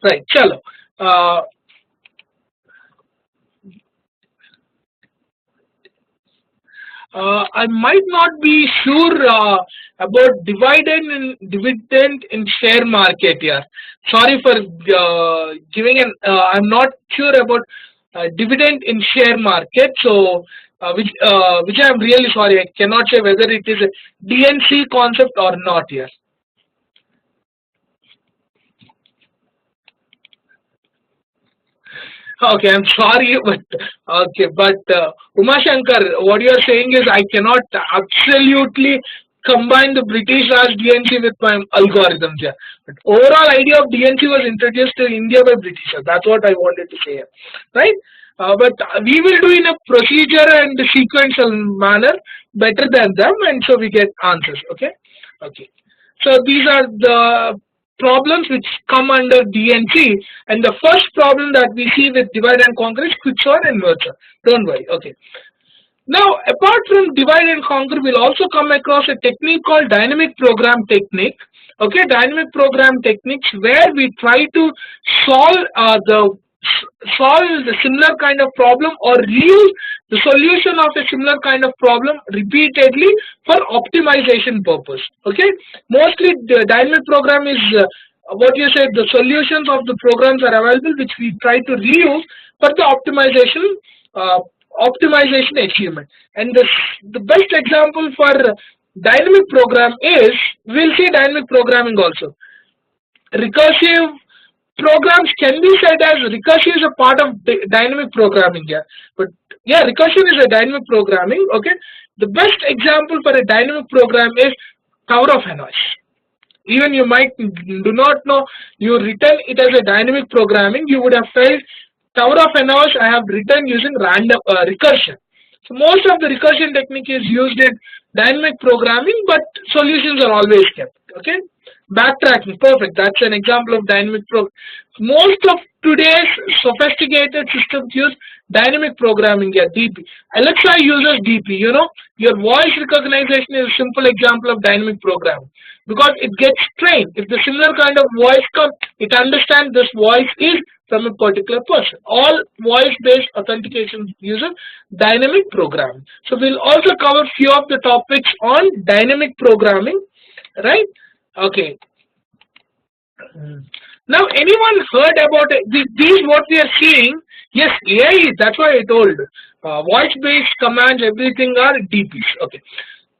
Right, chalo. I might not be sure about dividend in share market here. Sorry for giving an. I'm not sure about dividend in share market. So which I'm really sorry. I cannot say whether it is a DNC concept or not here. Okay, I'm sorry, but okay, but Uma Shankar, what you are saying is I cannot absolutely combine the British Raj DNC with my algorithms here. But overall idea of DNC was introduced to India by Britishers. That's what I wanted to say here, right? But we will do in a procedure and sequential manner better than them, and so we get answers. Okay, okay. So these are the problems which come under DNC, and the first problem that we see with divide and conquer is quicksort and merger. Don't worry. Okay. Now, apart from divide and conquer, we'll also come across a technique called dynamic program technique. Okay, dynamic program techniques where we try to solve solve the similar kind of problem or reuse the solution of a similar kind of problem repeatedly for optimization purpose. Okay, mostly the dynamic program is what you said, the solutions of the programs are available which we try to reuse for the optimization achievement. And the best example for dynamic program is, we'll see dynamic programming also. Recursive programs can be said as recursion is a part of dynamic programming here. But yeah, recursion is a dynamic programming. Okay, the best example for a dynamic program is Tower of Hanoi. Even you might do not know, you written it as a dynamic programming, you would have felt Tower of Hanoi I have written using random recursion. So most of the recursion technique is used in dynamic programming, but solutions are always kept. Okay, backtracking, perfect. That's an example of dynamic program. Most of today's sophisticated systems use dynamic programming here, DP. Alexa uses DP. You know, your voice recognition is a simple example of dynamic programming because it gets trained. If the similar kind of voice comes, it understands this voice is from a particular person. All voice-based authentication uses dynamic programming. So we'll also cover few of the topics on dynamic programming, right? Okay. Now, anyone heard about these? What we are seeing? Yes, AI. That's why I told. Voice-based commands, everything are DPs. Okay.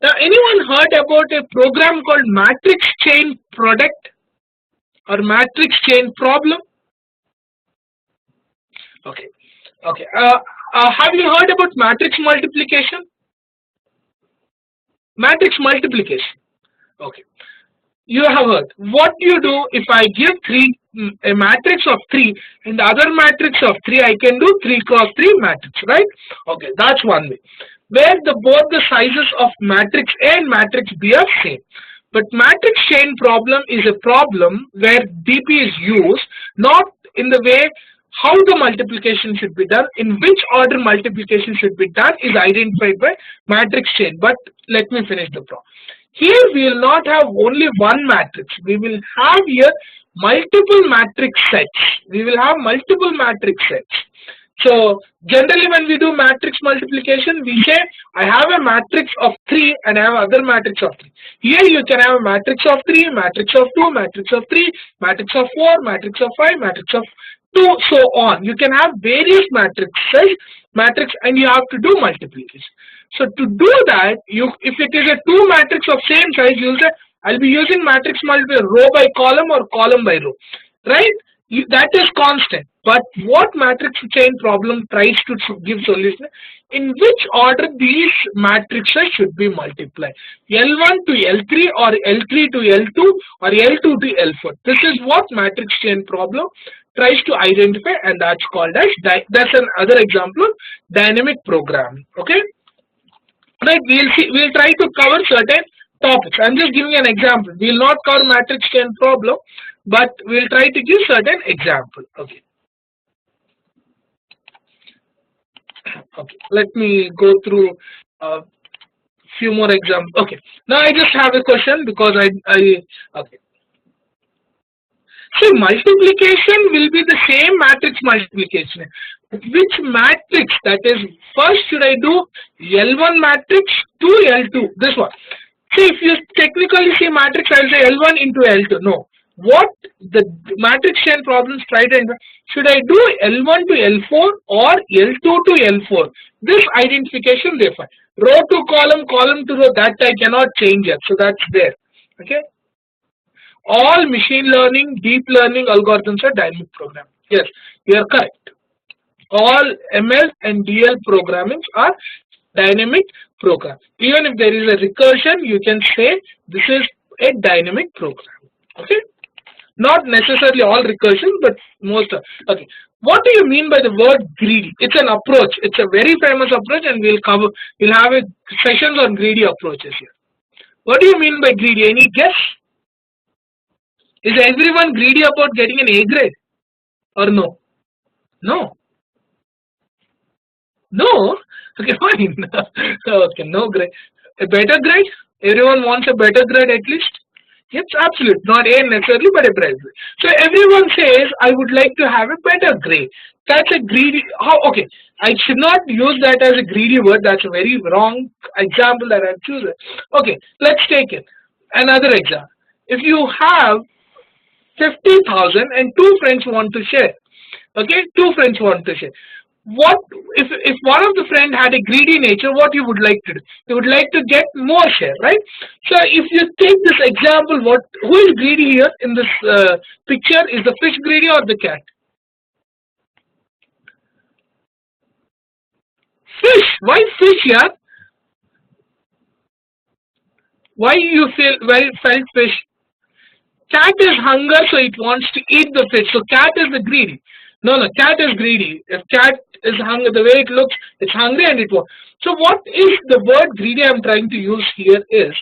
Now, anyone heard about a program called matrix chain product or matrix chain problem? Okay. Okay. Have you heard about matrix multiplication? Matrix multiplication. Okay. You have heard. What you do if I give a matrix of 3 and the other matrix of 3, I can do 3 cross 3 matrix, right? Okay, that's one way. Where both the sizes of matrix A and matrix B are same. But matrix chain problem is a problem where DP is used not in the way how the multiplication should be done, in which order multiplication should be done is identified by matrix chain. But let me finish the problem. Here we will not have only one matrix. We will have here multiple matrix sets. We will have multiple matrix sets. So generally when we do matrix multiplication, we say I have a matrix of 3 and I have other matrix of 3. Here you can have a matrix of 3, matrix of 2, matrix of 3, matrix of 4, matrix of 5, matrix of 2, so on. You can have various matrices, and you have to do multiplication. So to do that, if it is a 2 matrix of same size, you say I'll be using matrix multiplication row by column or column by row, right? That is constant. But what matrix chain problem tries to give solution? In which order these matrices should be multiplied? L1 to L3 or L3 to L2 or L2 to L4. This is what matrix chain problem tries to identify, and that's called as that's another example of dynamic programming. Okay, right? We'll try to cover certain topics. I'm just giving an example. We'll not cover matrix chain problem, but we'll try to give certain example. Okay. Okay. Let me go through a few more examples. Okay. Now I just have a question because okay. See, multiplication will be the same matrix multiplication. Which matrix, that is, first should I do L1 matrix to L2? This one. See, if you technically see matrix, I will say L1 into L2. No. What the matrix chain problems try to identify, should I do L1 to L4 or L2 to L4? This identification they find. Row to column, column to row, that I cannot change it. So that's there. Okay. All machine learning, deep learning algorithms are dynamic programming. Yes, you are correct. All ML and DL programming are dynamic program. Even if there is a recursion, you can say this is a dynamic program. Okay, not necessarily all recursion, but most of. Okay, what do you mean by the word greedy? It's an approach. It's a very famous approach, and we'll have a sessions on greedy approaches here. What do you mean by greedy? Any guess? Is everyone greedy about getting an A grade or no? No. No? Okay, fine. Okay, no grade. A better grade? Everyone wants a better grade at least? Yes, absolutely. Not A necessarily, but a better grade. So everyone says, I would like to have a better grade. That's a greedy. Okay, I should not use that as a greedy word. That's a very wrong example that I've chosen. Okay, let's take it. Another example. If you have 50,000 and 2 friends want to share. Okay, 2 friends want to share. What if one of the friend had a greedy nature? What you would like to do? You would like to get more share, right? So if you take this example, who is greedy here in this picture? Is the fish greedy or the cat? Fish. Why fish here? Why you felt fish? Cat is hunger, so it wants to eat the fish. So cat is the greedy. No, cat is greedy. If cat is hungry, the way it looks, it's hungry and it wants. So what is the word greedy I'm trying to use here is,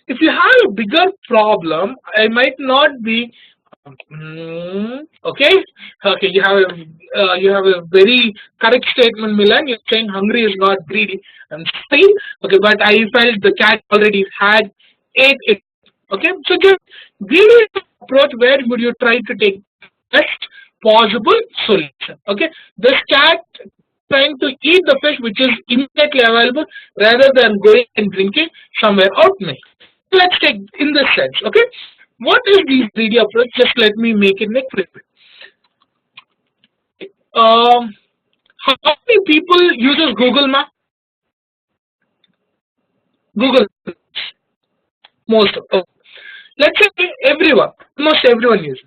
if you have a bigger problem, I might not be, okay, you have a very correct statement, Milan. You're saying hungry is not greedy. I'm saying, okay, but I felt the cat already had ate it. Okay, so just greedy approach, where would you try to take best possible solution? Okay, this cat trying to eat the fish which is immediately available rather than going and drinking somewhere out milk. Let's take in this sense. Okay, what is the greedy approach? Just let me make it quick. How many people uses Google Map? Google, most of. Okay. Let's say everyone, almost everyone uses.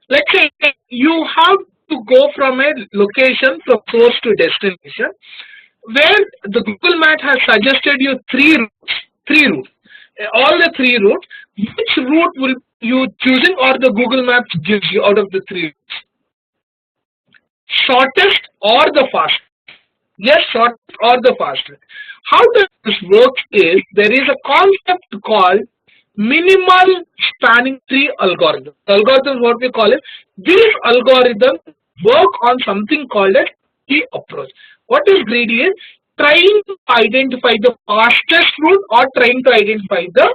Let's say you have to go from a location from source to destination, where the Google Map has suggested you three routes, all the three routes. Which route will you choosing, or the Google Maps gives you out of the three routes? Shortest or the fastest? Yes, short or the fastest. How does this work is there is a concept called minimal spanning tree algorithm. Algorithm is what we call it. These algorithms work on something called a tree approach. What is greedy is trying to identify the fastest route or trying to identify the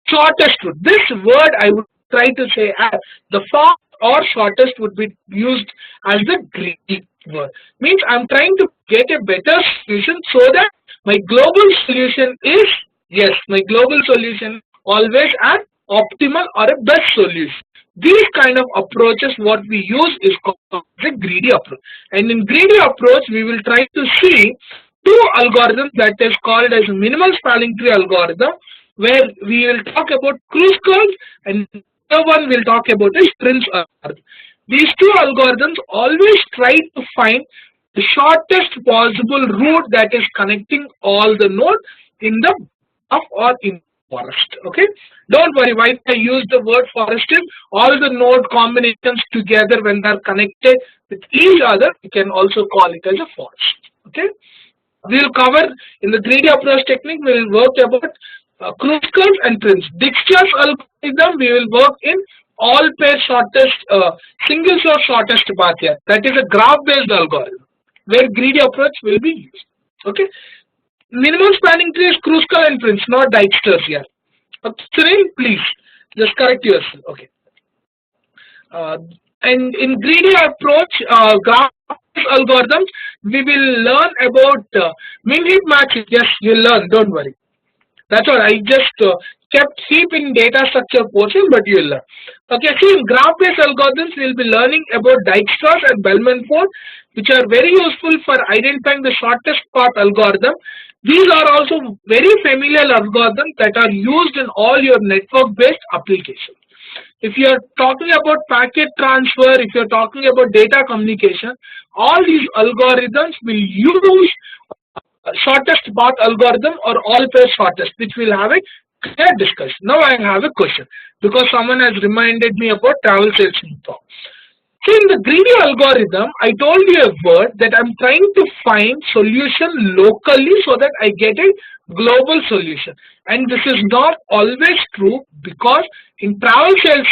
shortest route. This word I would try to say as the fast or shortest would be used as the greedy word. Means I'm trying to get a better solution so that my global solution is, yes, my global solution always an optimal or a best solution. These kind of approaches what we use is called the greedy approach. And in greedy approach we will try to see two algorithms that is called as minimal spanning tree algorithm, where we will talk about cruise curves, and the one will talk about the Prince algorithm. These two algorithms always try to find the shortest possible route that is connecting all the nodes in the or in forest. Okay, don't worry why I use the word forest is all the node combinations together when they are connected with each other, you can also call it as a forest. Okay, we will cover in the greedy approach technique. We will work about cruise curves and Prince. Dijkstra's algorithm we will work in all pair shortest single source shortest path here. That is a graph based algorithm where greedy approach will be used. Okay, minimum spanning tree is cruise curve and Prince, not Dijkstra's here. Cyril, please just correct yourself. Okay. And in greedy approach, graph algorithms, we will learn about min heap matching. Yes, you'll learn. Don't worry. That's all. I just kept heap in data structure portion, but you'll learn. Okay. See, in graph-based algorithms, we'll be learning about Dijkstra's and Bellman-Ford, which are very useful for identifying the shortest path algorithm. These are also very familiar algorithms that are used in all your network-based applications. If you are talking about packet transfer, if you are talking about data communication, all these algorithms will use shortest path algorithm or all pair shortest, which will have a clear discussion. Now I have a question because someone has reminded me about travel sales info. So in the greedy algorithm, I told you a word that I'm trying to find solution locally so that I get a global solution. And this is not always true because in travel sales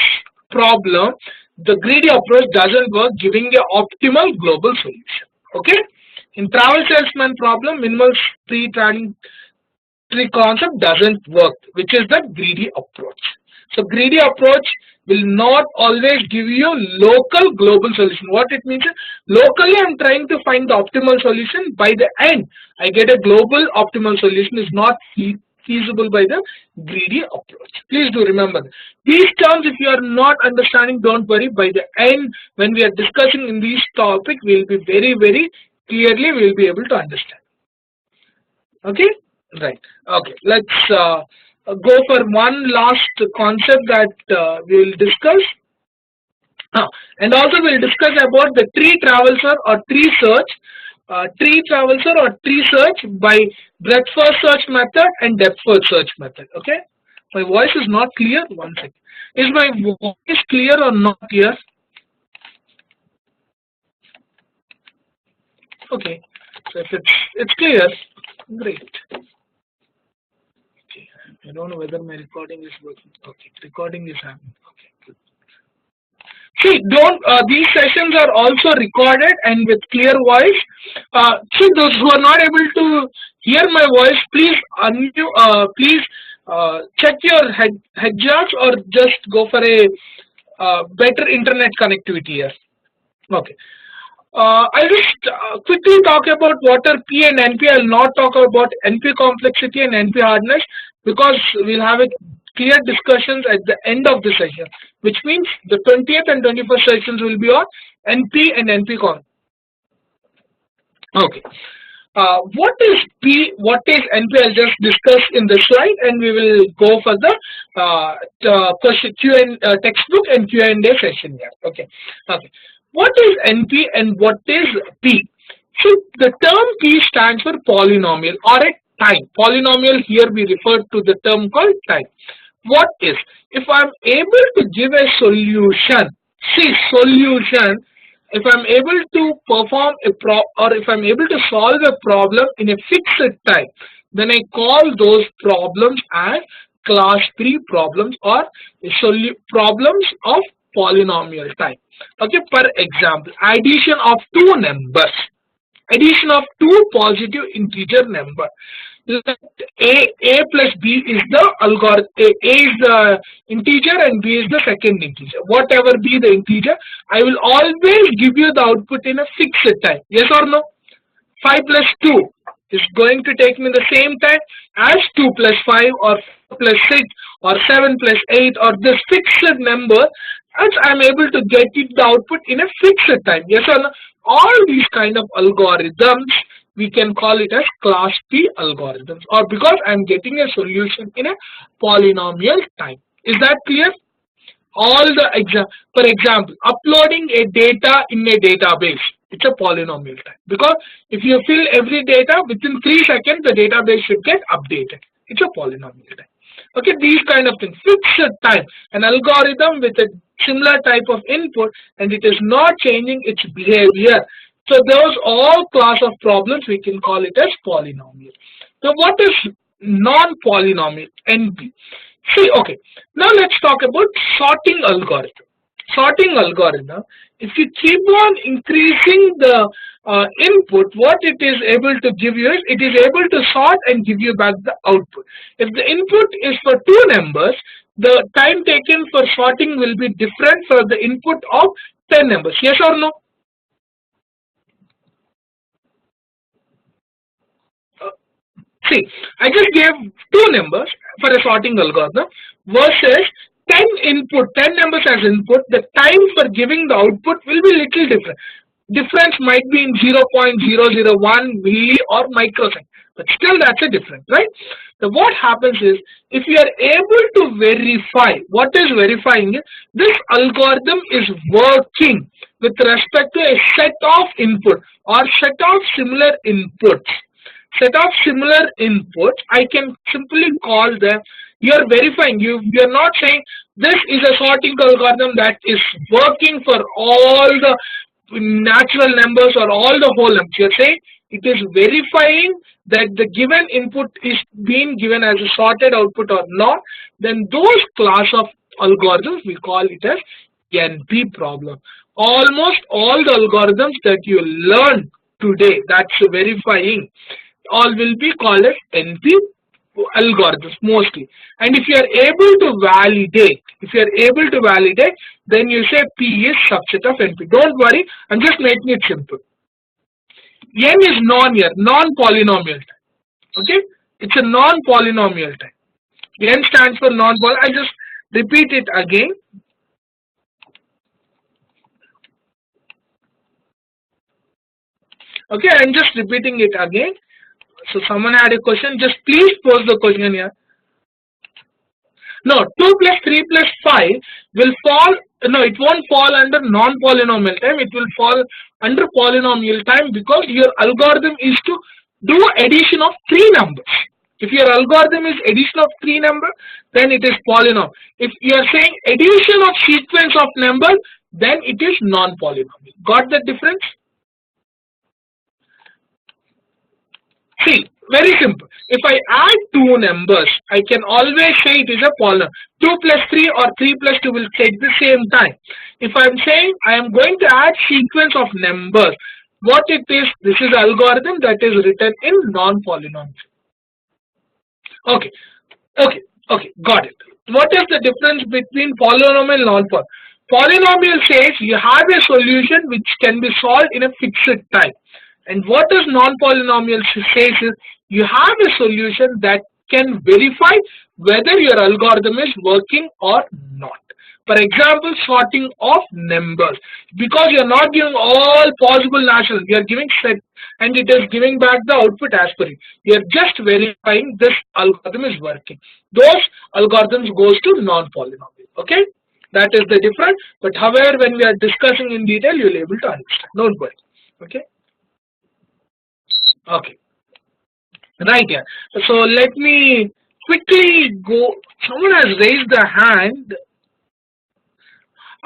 problem, the greedy approach doesn't work giving a optimal global solution. Okay? In travel salesman problem, minimal tree concept doesn't work, which is the greedy approach. So greedy approach will not always give you local global solution. What it means is locally I'm trying to find the optimal solution. By the end I get a global optimal solution is not feasible by the greedy approach. Please do remember that. These terms, if you are not understanding, don't worry. By the end when we are discussing in these topics, we will be very clearly we will be able to understand. Okay, right. Okay, let's go for one last concept that we will discuss. And also we will discuss about the tree traverser or tree search, tree search by breadth first search method and depth first search method. Okay, my voice is not clear. One second. Is my voice clear or not clear? Okay, so if it's clear, great. Okay, I don't know whether my recording is working. Okay, recording is happening. Okay, good. See, don't these sessions are also recorded and with clear voice. See, those who are not able to hear my voice, please unmute. Please check your headshots or just go for a better internet connectivity here. Okay. I'll just quickly talk about what are P and NP. I'll not talk about NP complexity and NP hardness because we'll have a clear discussions at the end of the session, which means the 20th and 21st sessions will be on NP and NP con. Okay. What is P? What is NP? I'll just discuss in the slide, and we will go for the question Q and textbook and Q&A session here. Okay. Okay. What is NP and what is P? So the term P stands for polynomial or a time. Polynomial here we refer to the term called time. What is? If I'm able to give a solution, see solution. If I'm able to perform or if I'm able to solve a problem in a fixed time, then I call those problems as class 3 problems or problems of polynomial time. Okay, for example, addition of two numbers, addition of two positive integer number. Let a plus b is the algorithm. A is the integer and b is the second integer. Whatever be the integer, I will always give you the output in a fixed time. Yes or no? 5 plus 2 is going to take me the same time as 2 plus 5 or 4 plus 6 or 7 plus 8 or this fixed number, as I am able to get it the output in a fixed time. Yes or no? All these kind of algorithms, we can call it as class P algorithms, or because I am getting a solution in a polynomial time. Is that clear? All the for example, uploading a data in a database, it's a polynomial time, because if you fill every data within 3 seconds, the database should get updated. It's a polynomial time. Okay, these kind of things. Fixed time, an algorithm with a similar type of input, and it is not changing its behavior. So those all class of problems we can call it as polynomial. So what is non-polynomial? NP. See, okay. Now let's talk about sorting algorithm. Sorting algorithm. If you keep on increasing the input, what it is able to give you is it is able to sort and give you back the output. If the input is for two numbers, the time taken for sorting will be different for the input of 10 numbers. Yes or no? See, I just gave two numbers for a sorting algorithm versus 10 input, 10 numbers as input. The time for giving the output will be little different. Difference might be in 0.001 milli or microsecond, but still that's a difference, right? So what happens is, if you are able to verify, what is verifying it? This algorithm is working with respect to a set of input or set of similar inputs. Set of similar inputs, I can simply call them. You are verifying. You are not saying this is a sorting algorithm that is working for all the natural numbers or all the whole numbers. You are saying it is verifying that the given input is being given as a sorted output or not. Then those class of algorithms we call it as NP problem. Almost all the algorithms that you learn today, that's verifying, all will be called as NP algorithms mostly. And if you are able to validate, then you say P is subset of NP. Don't worry, I'm just making it simple. N is non-polynomial time. Okay, it's a non-polynomial time. N stands for non-polynomial. I just repeat it again. Okay, I'm just repeating it again. So someone had a question, just please pose the question here. No, 2 plus 3 plus 5 will fall, no, it won't fall under non-polynomial time, it will fall under polynomial time because your algorithm is to do addition of 3 numbers. If your algorithm is addition of 3 numbers, then it is polynomial. If you are saying addition of sequence of numbers, then it is non-polynomial. Got the difference? See, very simple. If I add two numbers, I can always say it is a polynomial. 2 plus 3 or 3 plus 2 will take the same time. If I am saying I am going to add sequence of numbers, what it is, this is algorithm that is written in non-polynomial. Okay, got it. What is the difference between polynomial and non-polynomial? Polynomial says you have a solution which can be solved in a fixed time. And what does non-polynomial says is you have a solution that can verify whether your algorithm is working or not. For example, sorting of numbers, because you are not giving all possible national, you are giving set and it is giving back the output as per it. You are just verifying this algorithm is working. Those algorithms goes to non-polynomial. Okay, that is the difference. But however, when we are discussing in detail, you will be able to understand. Don't worry. Okay. Okay. Right here. So let me quickly go. Someone has raised the hand.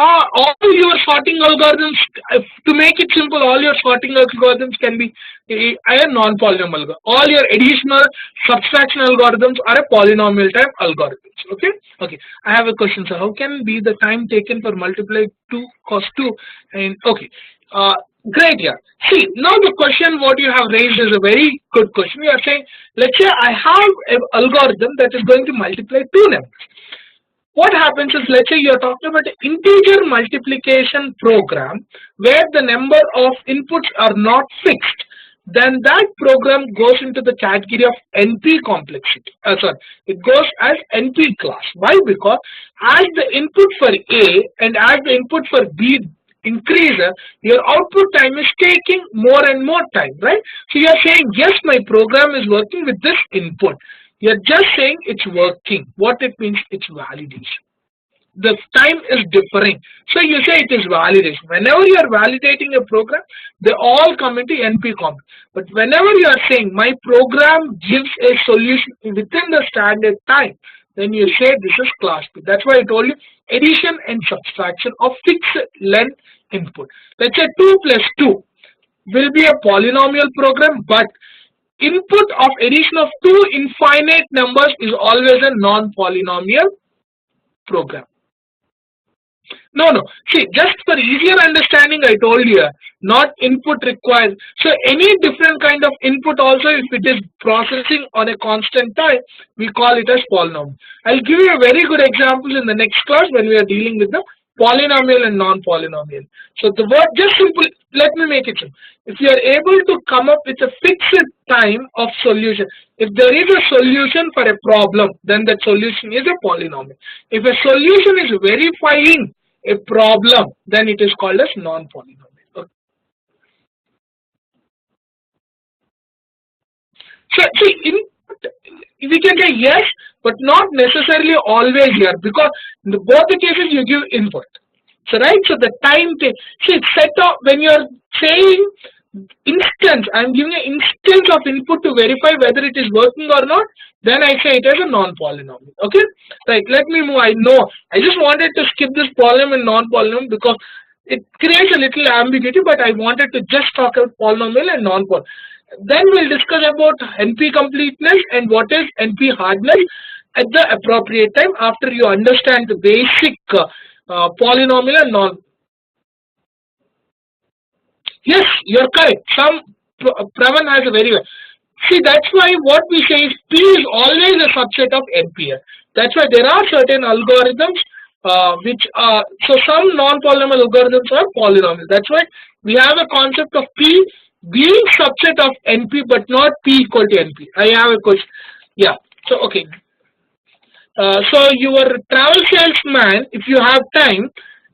All your sorting algorithms, to make it simple, all your sorting algorithms can be a non-polynomial algorithm. All your additional subtraction algorithms are a polynomial type algorithms. Okay. Okay. I have a question. So how can be the time taken for multiply 2 cos 2? And okay. Great. Yeah. See, now the question what you have raised is a very good question. You are saying, let's say I have an algorithm that is going to multiply two numbers. What happens is, let's say you are talking about an integer multiplication program where the number of inputs are not fixed, then that program goes into the category of NP complexity. Sorry, it goes as NP class. Why? Because as the input for A and as the input for B increases, your output time is taking more and more time, right? So you are saying, yes, my program is working with this input. You're just saying it's working. What it means, it's validation. The time is differing. So you say it is validation. Whenever you are validating a program, they all come into NP comp. But whenever you are saying my program gives a solution within the standard time, then you say this is class P. That's why I told you addition and subtraction of fixed length input. Let's say 2 plus 2 will be a polynomial program, but input of addition of two infinite numbers is always a non-polynomial program. No. See, just for easier understanding, I told you, not input required. So any different kind of input also, if it is processing on a constant time, we call it as polynomial. I'll give you a very good example in the next class when we are dealing with the polynomial and non-polynomial. So the word, just simple, let me make it simple. If you are able to come up with a fixed time of solution, if there is a solution for a problem, then that solution is a polynomial. If a solution is verifying a problem, then it is called as non-polynomial. Okay. So see, we can say yes, but not necessarily always here, because in both the cases you give input. So right, so the time take, see, set off when you are saying instance, I am giving an instance of input to verify whether it is working or not, then I say it as a non-polynomial. Okay, right, let me move. I know I just wanted to skip this polynomial and non-polynomial because it creates a little ambiguity, but I wanted to just talk about polynomial and non-polynomial. Then we'll discuss about NP completeness and what is NP hardness at the appropriate time after you understand the basic polynomial and non. Yes, you're correct. Some Pravan has a very well. See, that's why what we say is P is always a subset of NP. That's why there are certain algorithms which are, so some non-polynomial algorithms are polynomial. That's why we have a concept of P being subset of NP but not P equal to NP. I have a question. Yeah. So okay. So your travel salesman, if you have time,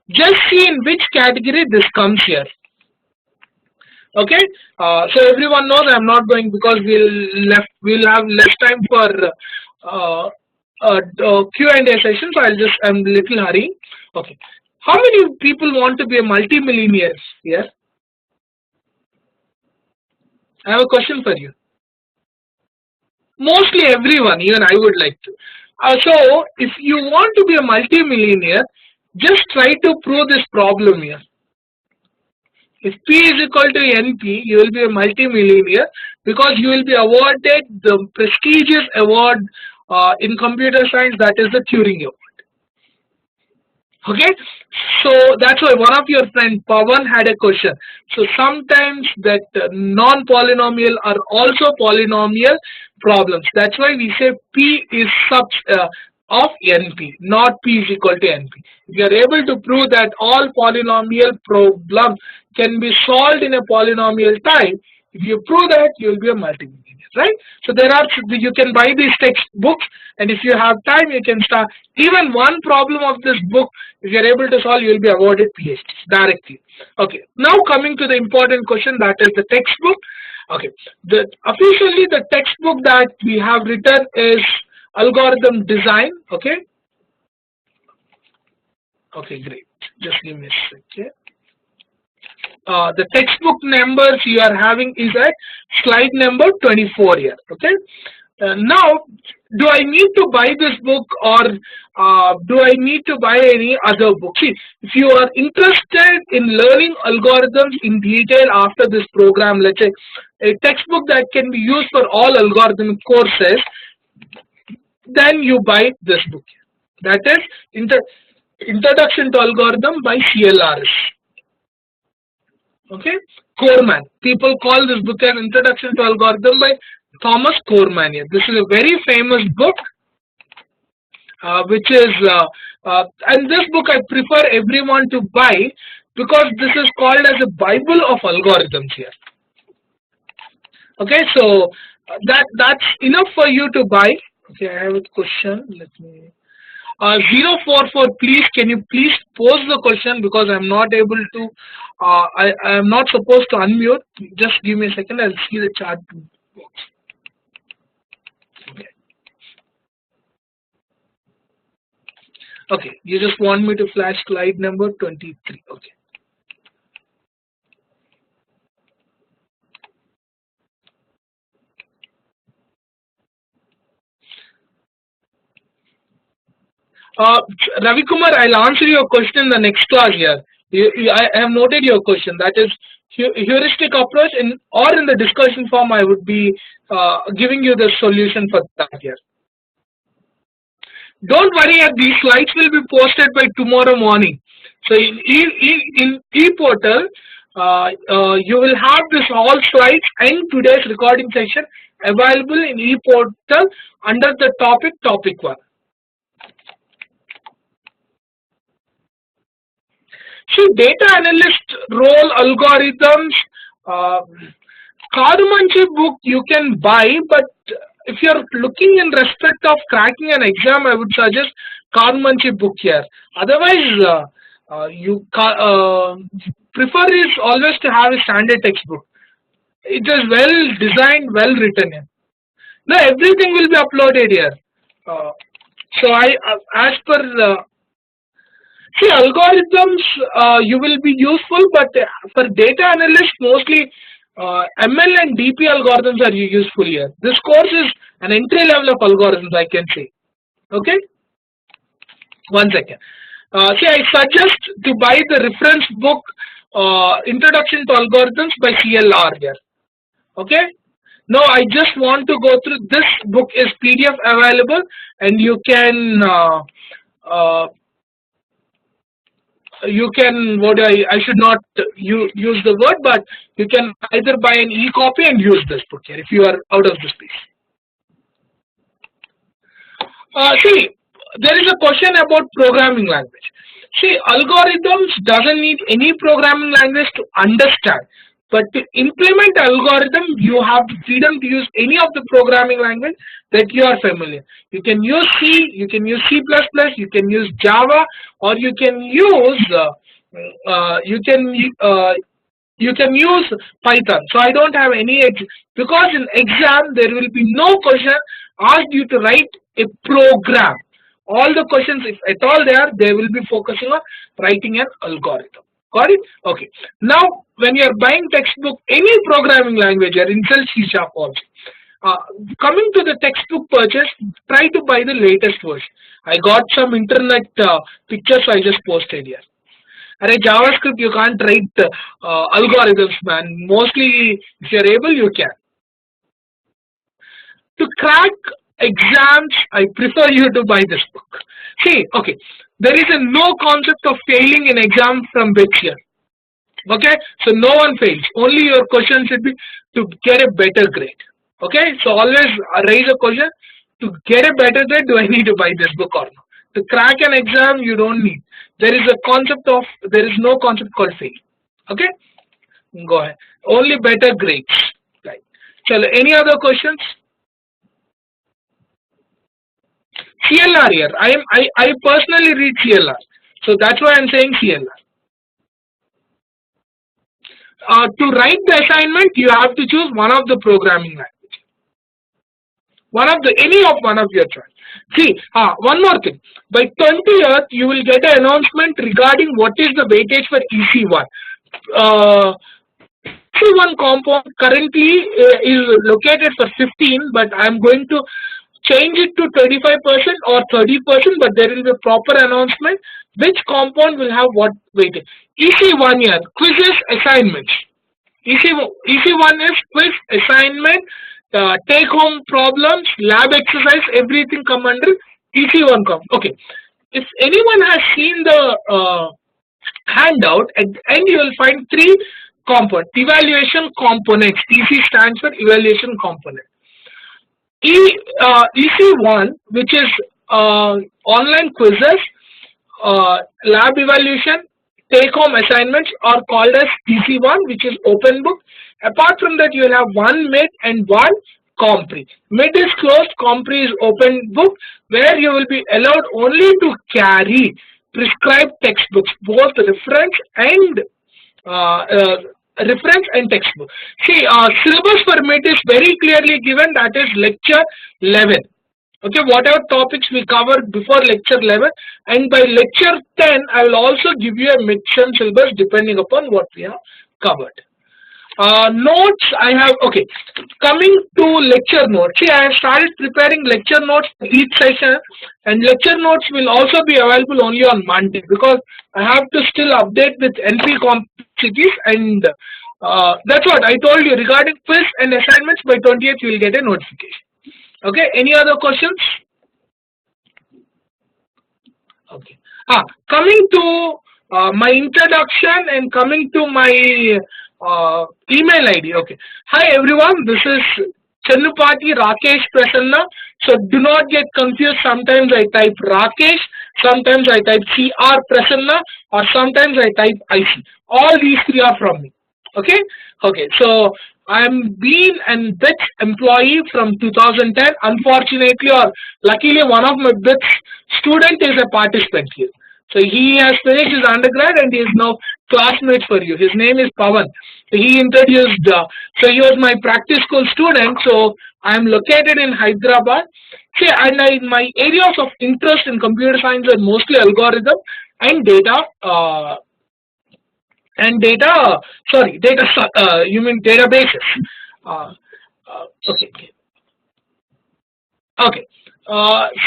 just see in which category this comes here. Okay. So everyone knows I'm not going because we'll have less time for Q&A session. So I'm a little hurrying. Okay. How many people want to be a multi-millionaire here? I have a question for you. Mostly everyone, even I would like to. So if you want to be a multi-millionaire, just try to prove this problem here. If P is equal to NP, you will be a multi-millionaire because you will be awarded the prestigious award in computer science, that is the Turing Award. Okay, so that's why one of your friend Pawan had a question. So sometimes that non-polynomial are also polynomial problems. That's why we say P is sub of NP, not P is equal to NP. If you are able to prove that all polynomial problems can be solved in a polynomial time, if you prove that, you will be a multi-millionaire. right? So you can buy these textbooks, and if you have time, you can start. Even one problem of this book, if you're able to solve, you will be awarded PhDs directly. Okay, now coming to the important question, that is the textbook. Okay, officially the textbook that we have written is algorithm design. Okay. Okay, great. Just give me a second. The textbook numbers you are having is at slide number 24 here. Okay. Now, do I need to buy this book, or do I need to buy any other book? See, if you are interested in learning algorithms in detail after this program, let's say a textbook that can be used for all algorithm courses, then you buy this book. That is Introduction to Algorithm by CLRS. Okay, Corman. People call this book as Introduction to Algorithm by Thomas Corman. This is a very famous book, which is, and this book I prefer everyone to buy, because this is called as a Bible of algorithms here. Okay, so that's enough for you to buy. Okay, I have a question. Let me. 044, please, can you please pose the question, because I'm not able to, I am not supposed to unmute. Just give me a second, I'll see the chat box. Okay. Okay, you just want me to flash slide number 23. Okay. Ravi Kumar, I'll answer your question in the next class here. I have noted your question. That is heuristic approach, or in the discussion form, I would be giving you the solution for that here. Don't worry, these slides will be posted by tomorrow morning. So in ePortal, you will have this all slides and today's recording session available in ePortal under the topic 1. See, data analyst role algorithms, Karumanchi book you can buy, but if you are looking in respect of cracking an exam, I would suggest Karumanchi book here. Otherwise, you prefer is always to have a standard textbook. It is well designed, well written in. Now everything will be uploaded here. So as per see, algorithms you will be useful, but for data analysts mostly ML and DP algorithms are useful here. This course is an entry level of algorithms, I can say. Okay, 1 second. See, I suggest to buy the reference book Introduction to Algorithms by CLR here. Okay. No, I just want to go through this book is PDF available, and you can what I should not use the word, but you can either buy an e-copy and use this book here if you are out of the space. See, there is a question about programming language. See, algorithms doesn't need any programming language to understand, but to implement algorithm, you have the freedom to use any of the programming language that you are familiar. You can use C, you can use C++, you can use Java, or you can use Python. So I don't have any because in exam there will be no question asked you to write a program. All the questions, if at all they will be focusing on writing an algorithm. Got it? Okay. Now, when you are buying textbook, any programming language, or Incel C# also. Coming to the textbook purchase, try to buy the latest version. I got some internet pictures I just posted here. Array JavaScript, you can't write algorithms, man. Mostly, if you are able, you can. To crack exams, I prefer you to buy this book. See, okay, there is no concept of failing in exam from which here. Okay, so no one fails. Only your question should be to get a better grade. Okay, so always raise a question to get a better grade. Do I need to buy this book or not? To crack an exam, you don't need. There is no concept called fail. Okay, go ahead. Only better grades. Right. So any other questions? CLR here. I personally read CLR. So that's why I'm saying CLR. To write the assignment, you have to choose one of the programming language. One of your choice. See, one more thing. By 20th, you will get an announcement regarding what is the weightage for EC1. EC1 compound currently is located for 15, but I'm going to change it to 25% or 30%, but there will be a proper announcement which compound will have what weightage. EC1 year, quizzes, assignments. EC1 is quiz, assignment, take home problems, lab exercise, everything come under EC1 comp. Okay. If anyone has seen the handout, at the end you will find three components. Evaluation components. EC stands for evaluation component. EC1, which is online quizzes, lab evaluation, take-home assignments are called as EC1, which is open book. Apart from that, you will have one mid and one compre. Mid is closed, compre is open book, where you will be allowed only to carry prescribed textbooks, both reference and textbook. See, syllabus for mid is very clearly given, that is lecture 11. Okay, whatever topics we covered before lecture 11, and by lecture 10, I will also give you a midterm syllabus depending upon what we have covered. Notes I have, okay, coming to lecture notes. See, I have started preparing lecture notes for each session, and lecture notes will also be available only on Monday because I have to still update with NP complexities, and that's what I told you regarding quiz and assignments. By 20th, you will get a notification. Okay, any other questions? Okay. Coming to my introduction and coming to my email ID. Okay. Hi everyone, this is Chennupati Rakesh Prasanna. So do not get confused. Sometimes I type Rakesh, sometimes I type CR Prasanna, or sometimes I type IC. All these three are from me. Okay. Okay. So I'm been an BITS employee from 2010. Unfortunately or luckily, one of my BITS student is a participant here. So he has finished his undergrad and he is now classmate for you. His name is Pawan. So he introduced, so he was my practice school student. So I am located in Hyderabad. See, and my areas of interest in computer science are mostly algorithm and data. You mean databases. Okay. Okay.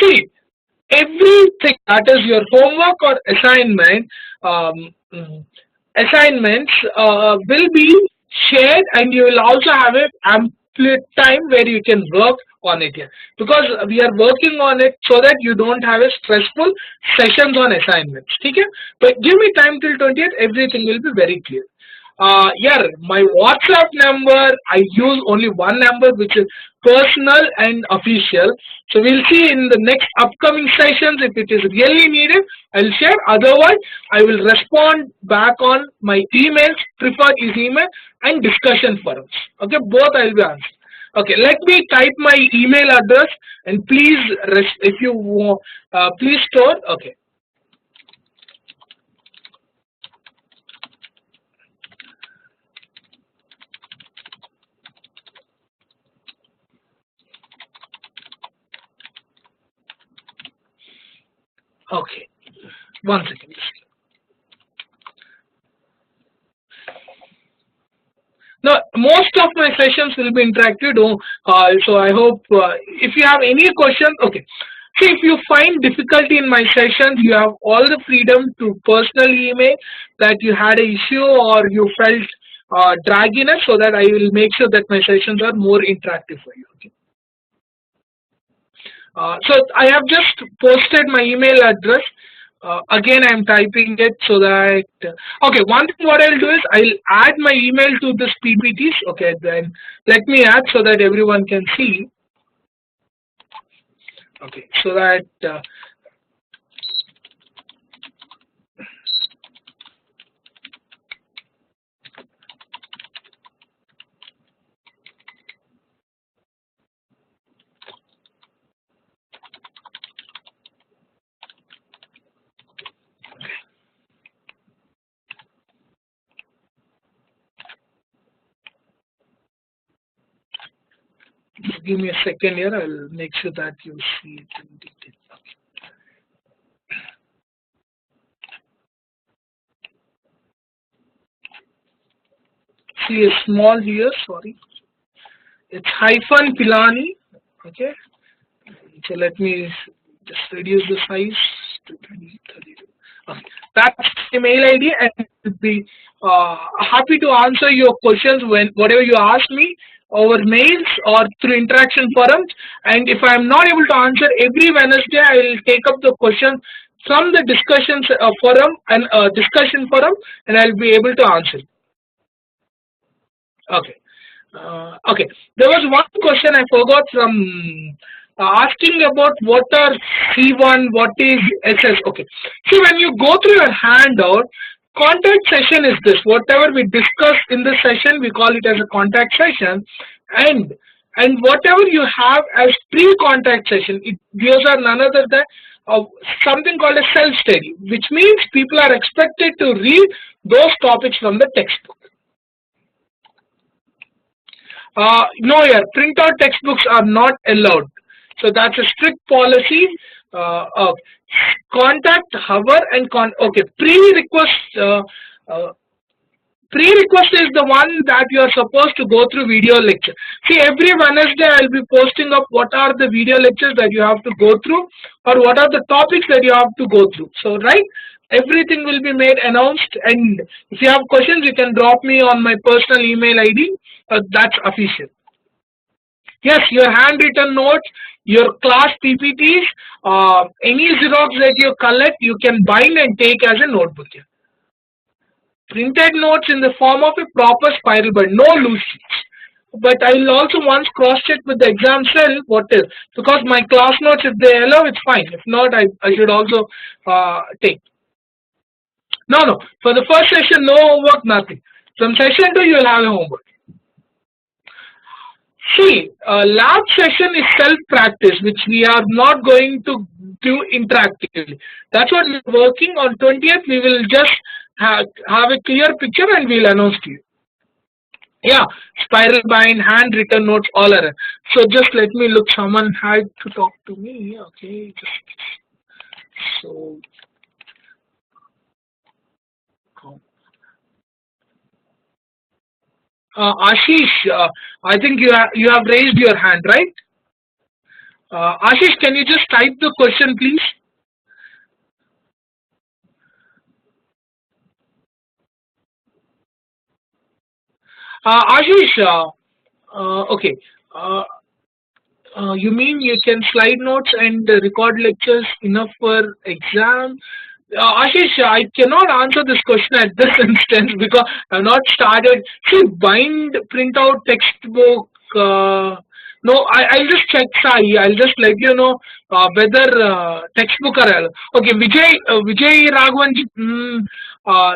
See, everything that is your homework or assignments will be shared, and you will also have a ample time where you can work on it here, because we are working on it so that you don't have a stressful sessions on assignments. Okay, but give me time till 20th, everything will be very clear. Yeah, my WhatsApp number, I use only one number, which is personal and official. So we'll see in the next upcoming sessions if it is really needed, I'll share. Otherwise, I will respond back on my emails, preferred is email, and discussion forums. Okay, both I'll be answering. Okay, let me type my email address, and please, if you please store. Okay. Okay, one second. Now, most of my sessions will be interactive, so I hope if you have any questions, okay. See, if you find difficulty in my sessions, you have all the freedom to personally email that you had an issue or you felt dragginess, so that I will make sure that my sessions are more interactive for you. Okay. So I have just posted my email address. Again, I'm typing it so that, okay, one thing what I'll do is I'll add my email to this PPTs. Okay, then let me add so that everyone can see. Okay, so that Just give me a second here. I'll make sure that you see it in detail. See a small here. Sorry, it's hyphen Pilani. Okay. So let me just reduce the size to 20, 32. Okay. That's the mail ID, and I'll be happy to answer your questions when whatever you ask me over mails or through interaction forums. And if I am not able to answer every Wednesday, I will take up the question from the discussions forum and discussion forum, and I'll be able to answer. Okay. Okay. There was one question I forgot from asking about what are C1, what is SS. Okay. See, when you go through your handout, contact session is this. Whatever we discuss in the session, we call it as a contact session, and whatever you have as pre-contact session, those are none other than something called a self-study, which means people are expected to read those topics from the textbook. No, yeah, printout textbooks are not allowed. So that's a strict policy of contact, hover, and okay. Pre-request is the one that you are supposed to go through video lecture. See, every Wednesday I'll be posting up what are the video lectures that you have to go through, or what are the topics that you have to go through. So, right, everything will be made announced, and if you have questions, you can drop me on my personal email ID. That's official. Yes, your handwritten notes, your class PPTs, any Xerox that you collect, you can bind and take as a notebook here. Printed notes in the form of a proper spiral bind, no loose sheets. But I will also once cross-check with the exam cell what is, because my class notes, if they allow, it's fine. If not, I should also take. No. For the first session, no homework, nothing. From session 2, you will have a homework. See, lab session is self-practice, which we are not going to do interactively. That's what we're working on. 20th, we will just have a clear picture and we'll announce to you. Yeah, spiral bind, handwritten notes, all are. So just let me look. Someone had to talk to me. Okay, so. Ashish, I think you have raised your hand, right? Ashish, can you just type the question, please? Ashish, okay. You mean you can slide notes and record lectures enough for exam? Ashish, I cannot answer this question at this instance because I've not started. See, bind, print out textbook. No, I'll just check, Sai. I'll just let you know whether textbook are. Okay, Vijay Raghavan,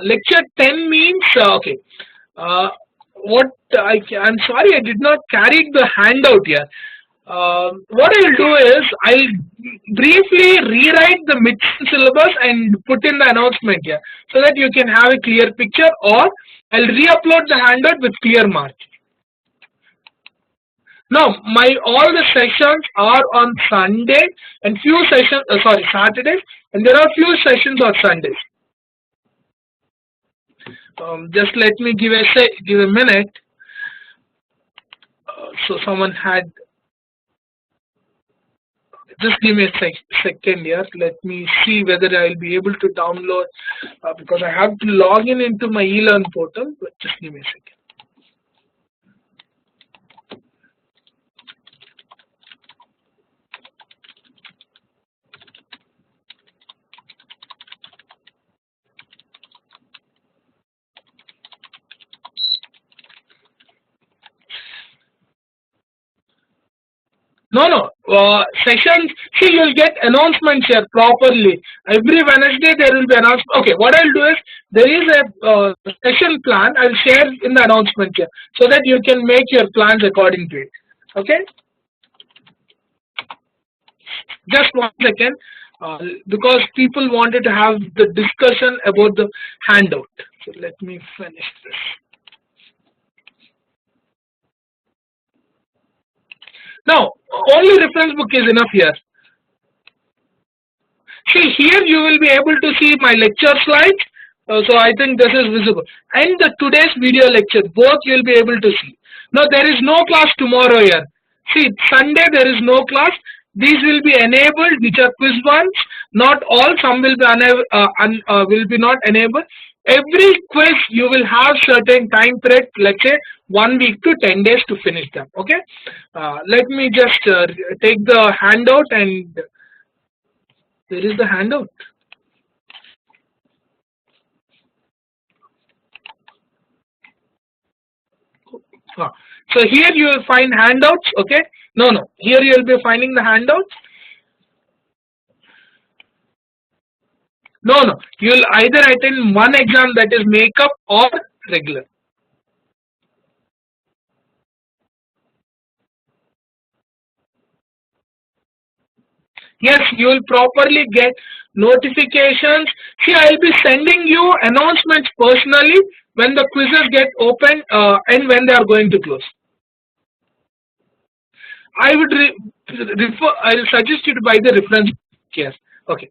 lecture 10 means, okay. What I'm sorry, I did not carry the handout here. What I'll do is I'll briefly rewrite the mid syllabus and put in the announcement here so that you can have a clear picture, or I'll re-upload the handout with clear margin. Now, all the sessions are on Sunday and few sessions, Saturdays, and there are few sessions on Sundays. Just let me give a minute. So someone had. Just give me a second here. Let me see whether I'll be able to download because I have to log into my eLearn portal. But just give me a second. No. Sessions, see, you'll get announcements here properly. Every Wednesday there will be announcement. Okay, what I'll do is, there is a session plan. I'll share in the announcement here so that you can make your plans according to it. Okay? Just 1 second. Because people wanted to have the discussion about the handout. So let me finish this. Now, only reference book is enough here. See, here you will be able to see my lecture slides. So I think this is visible. And the today's video lecture, both you will be able to see. Now there is no class tomorrow here. See, Sunday there is no class. These will be enabled, which are quiz ones. Not all, some will be will be not enabled. Every quiz you will have certain time period, let's say 1 week to 10 days to finish them. Okay. Let me just take the handout, and there is the handout. So here you will find handouts. Okay. No. Here you will be finding the handouts. No. You will either attend one exam, that is makeup, or regular. Yes, you will properly get notifications. See, I will be sending you announcements personally when the quizzes get open and when they are going to close. I would I will suggest you to buy the reference. Yes. Okay.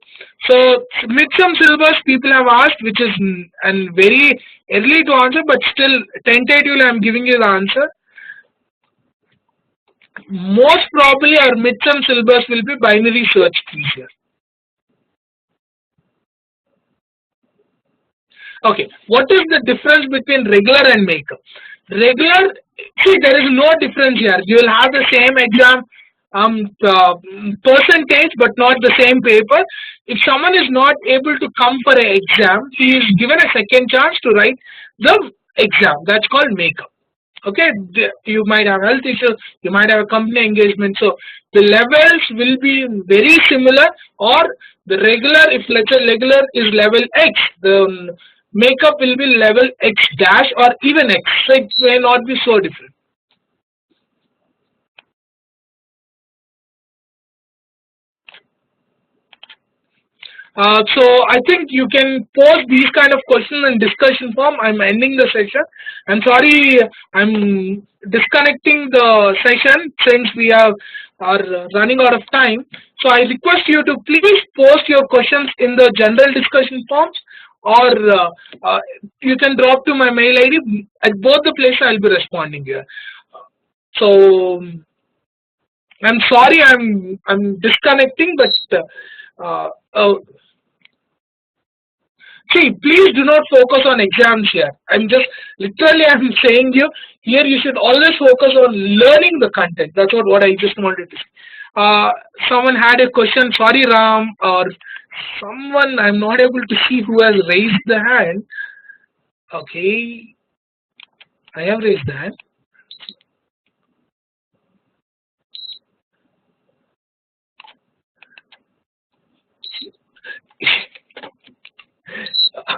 So midsum syllabus people have asked, which is and very early to answer, but still tentatively I am giving you the answer. Most probably our midsum syllabus will be binary search keys here. Okay, what is the difference between regular and makeup? Regular, see, there is no difference here. You will have the same exam percentage, but not the same paper. If someone is not able to come for an exam, he is given a second chance to write the exam. That's called makeup. Okay, you might have health issues, you might have a company engagement, so the levels will be very similar. Or the regular, if let's say regular is level X, the makeup will be level X dash or even X, so it may not be so different. So I think you can post these kind of questions in discussion form. I'm ending the session. I'm sorry, I'm disconnecting the session since we are running out of time. So I request you to please post your questions in the general discussion forms, or you can drop to my mail ID. At both the places I'll be responding here. So I'm sorry, I'm disconnecting, but see, please do not focus on exams here. I'm saying you here you should always focus on learning the content. That's what I just wanted to say. Someone had a question. Sorry, Ram, or someone, I'm not able to see who has raised the hand. Okay, I have raised the hand.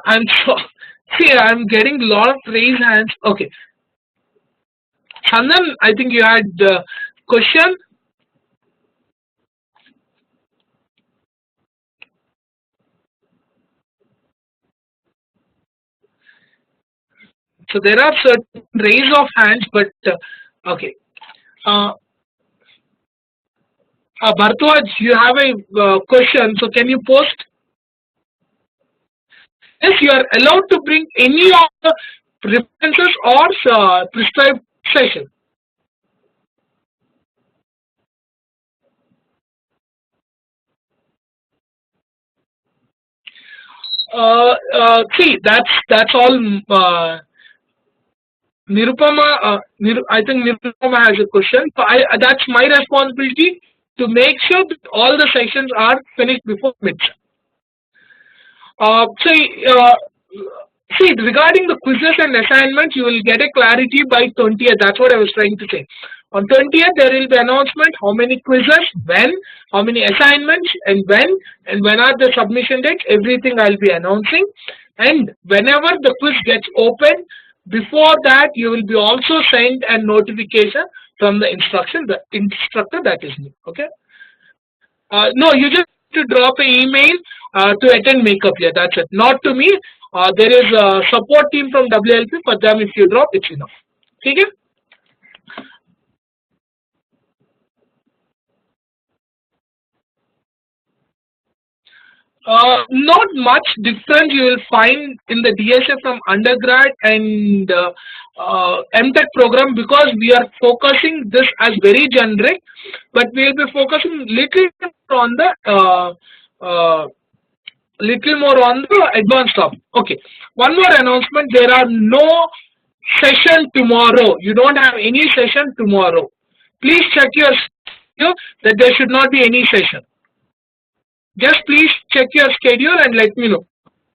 I'm so see. I'm getting a lot of raised hands. Okay, Chandan, I think you had a question. So there are certain raise of hands, but okay. Bhartwaj, you have a question. So can you post? Yes, you are allowed to bring any of the references or prescribed session. See, that's all. Nirupama, I think Nirupama has a question. So that's my responsibility to make sure that all the sessions are finished before midterm. See, regarding the quizzes and assignments, you will get a clarity by 20th. That's what I was trying to say. On 20th, there will be announcement how many quizzes, when, how many assignments, and when are the submission dates. Everything I'll be announcing. And whenever the quiz gets open, before that, you will be also sent a notification from the instructor that is new. Okay. No, you just to drop an email to attend makeup here. That's it. Not to me. There is a support team from WLP. For them, if you drop, it's enough. Okay? Not much difference you will find in the DSA from undergrad and MTech program, because we are focusing this as very generic, but we will be focusing uh, little more on the advanced topic. Okay, one more announcement: there are no session tomorrow. You don't have any session tomorrow. Please check your schedule that there should not be any session. Just please check your schedule and let me know.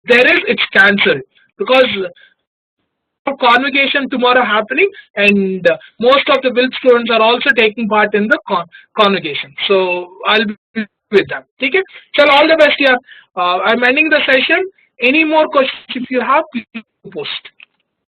There is, it's cancelled, because convocation tomorrow happening, and most of the WILP students are also taking part in the convocation. So I'll be with them. Okay? Shall all the best here. I'm ending the session. Any more questions if you have, please post.